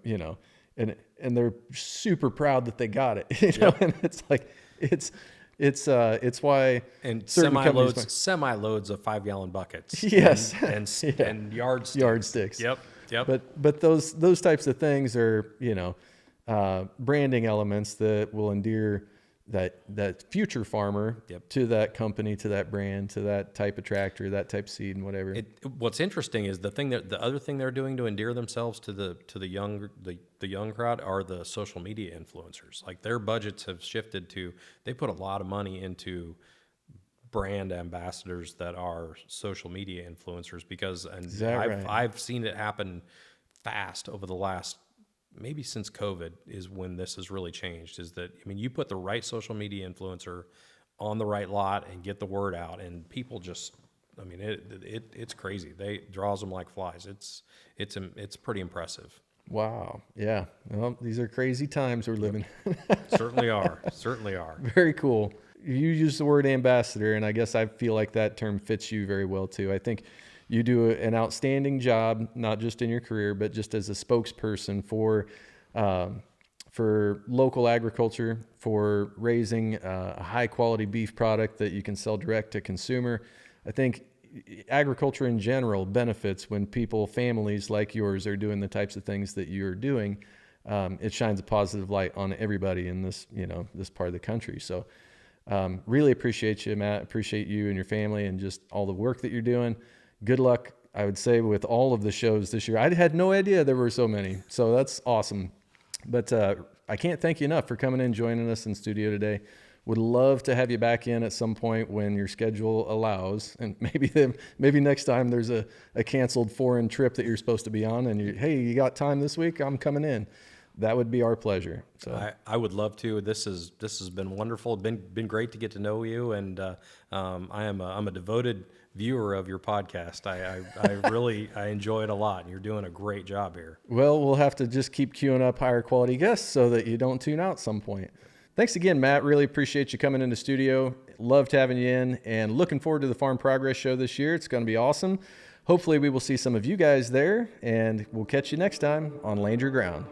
and they're super proud that they got it, and it's like, It's why And certain companies semi-loads of 5-gallon buckets. Yes. And yardsticks. Yardsticks. Yep. But those types of things are, branding elements that will endear that future farmer to that company, to that brand, to that type of tractor, that type of seed, and whatever. What's interesting is the other thing they're doing to endear themselves to the young crowd are the social media influencers. Like, their budgets have shifted to, they put a lot of money into brand ambassadors that are social media influencers, because I've seen it happen fast over the last, maybe since COVID is when this has really changed. Is that, I mean, you put the right social media influencer on the right lot and get the word out, and people just, I mean, it's crazy. They draws them like flies. It's pretty impressive. Wow. Yeah. Well, these are crazy times we're living. Certainly are. Very cool. You use the word ambassador, and I guess I feel like that term fits you very well too. I think you do an outstanding job, not just in your career, but just as a spokesperson for local agriculture, for raising a high quality beef product that you can sell direct to consumer. I think agriculture in general benefits when families like yours are doing the types of things that you're doing. It shines a positive light on everybody in this part of the country. So really appreciate you, Matt. Appreciate you and your family and just all the work that you're doing. Good luck, I would say, with all of the shows this year. I had no idea there were so many, so that's awesome. But I can't thank you enough for coming in, joining us in studio today. Would love to have you back in at some point when your schedule allows, and maybe next time there's a canceled foreign trip that you're supposed to be on, and you got time this week? I'm coming in. That would be our pleasure. So I would love to. This has been wonderful. Been great to get to know you, and I'm a devoted viewer of your podcast. I enjoy it a lot, and you're doing a great job here. Well, we'll have to just keep queuing up higher quality guests so that you don't tune out some point. Thanks again, Matt. Really appreciate you coming into studio. Loved having you in, and looking forward to the Farm Progress Show this year. It's going to be awesome. Hopefully we will see some of you guys there, and we'll catch you next time on Land Your Ground.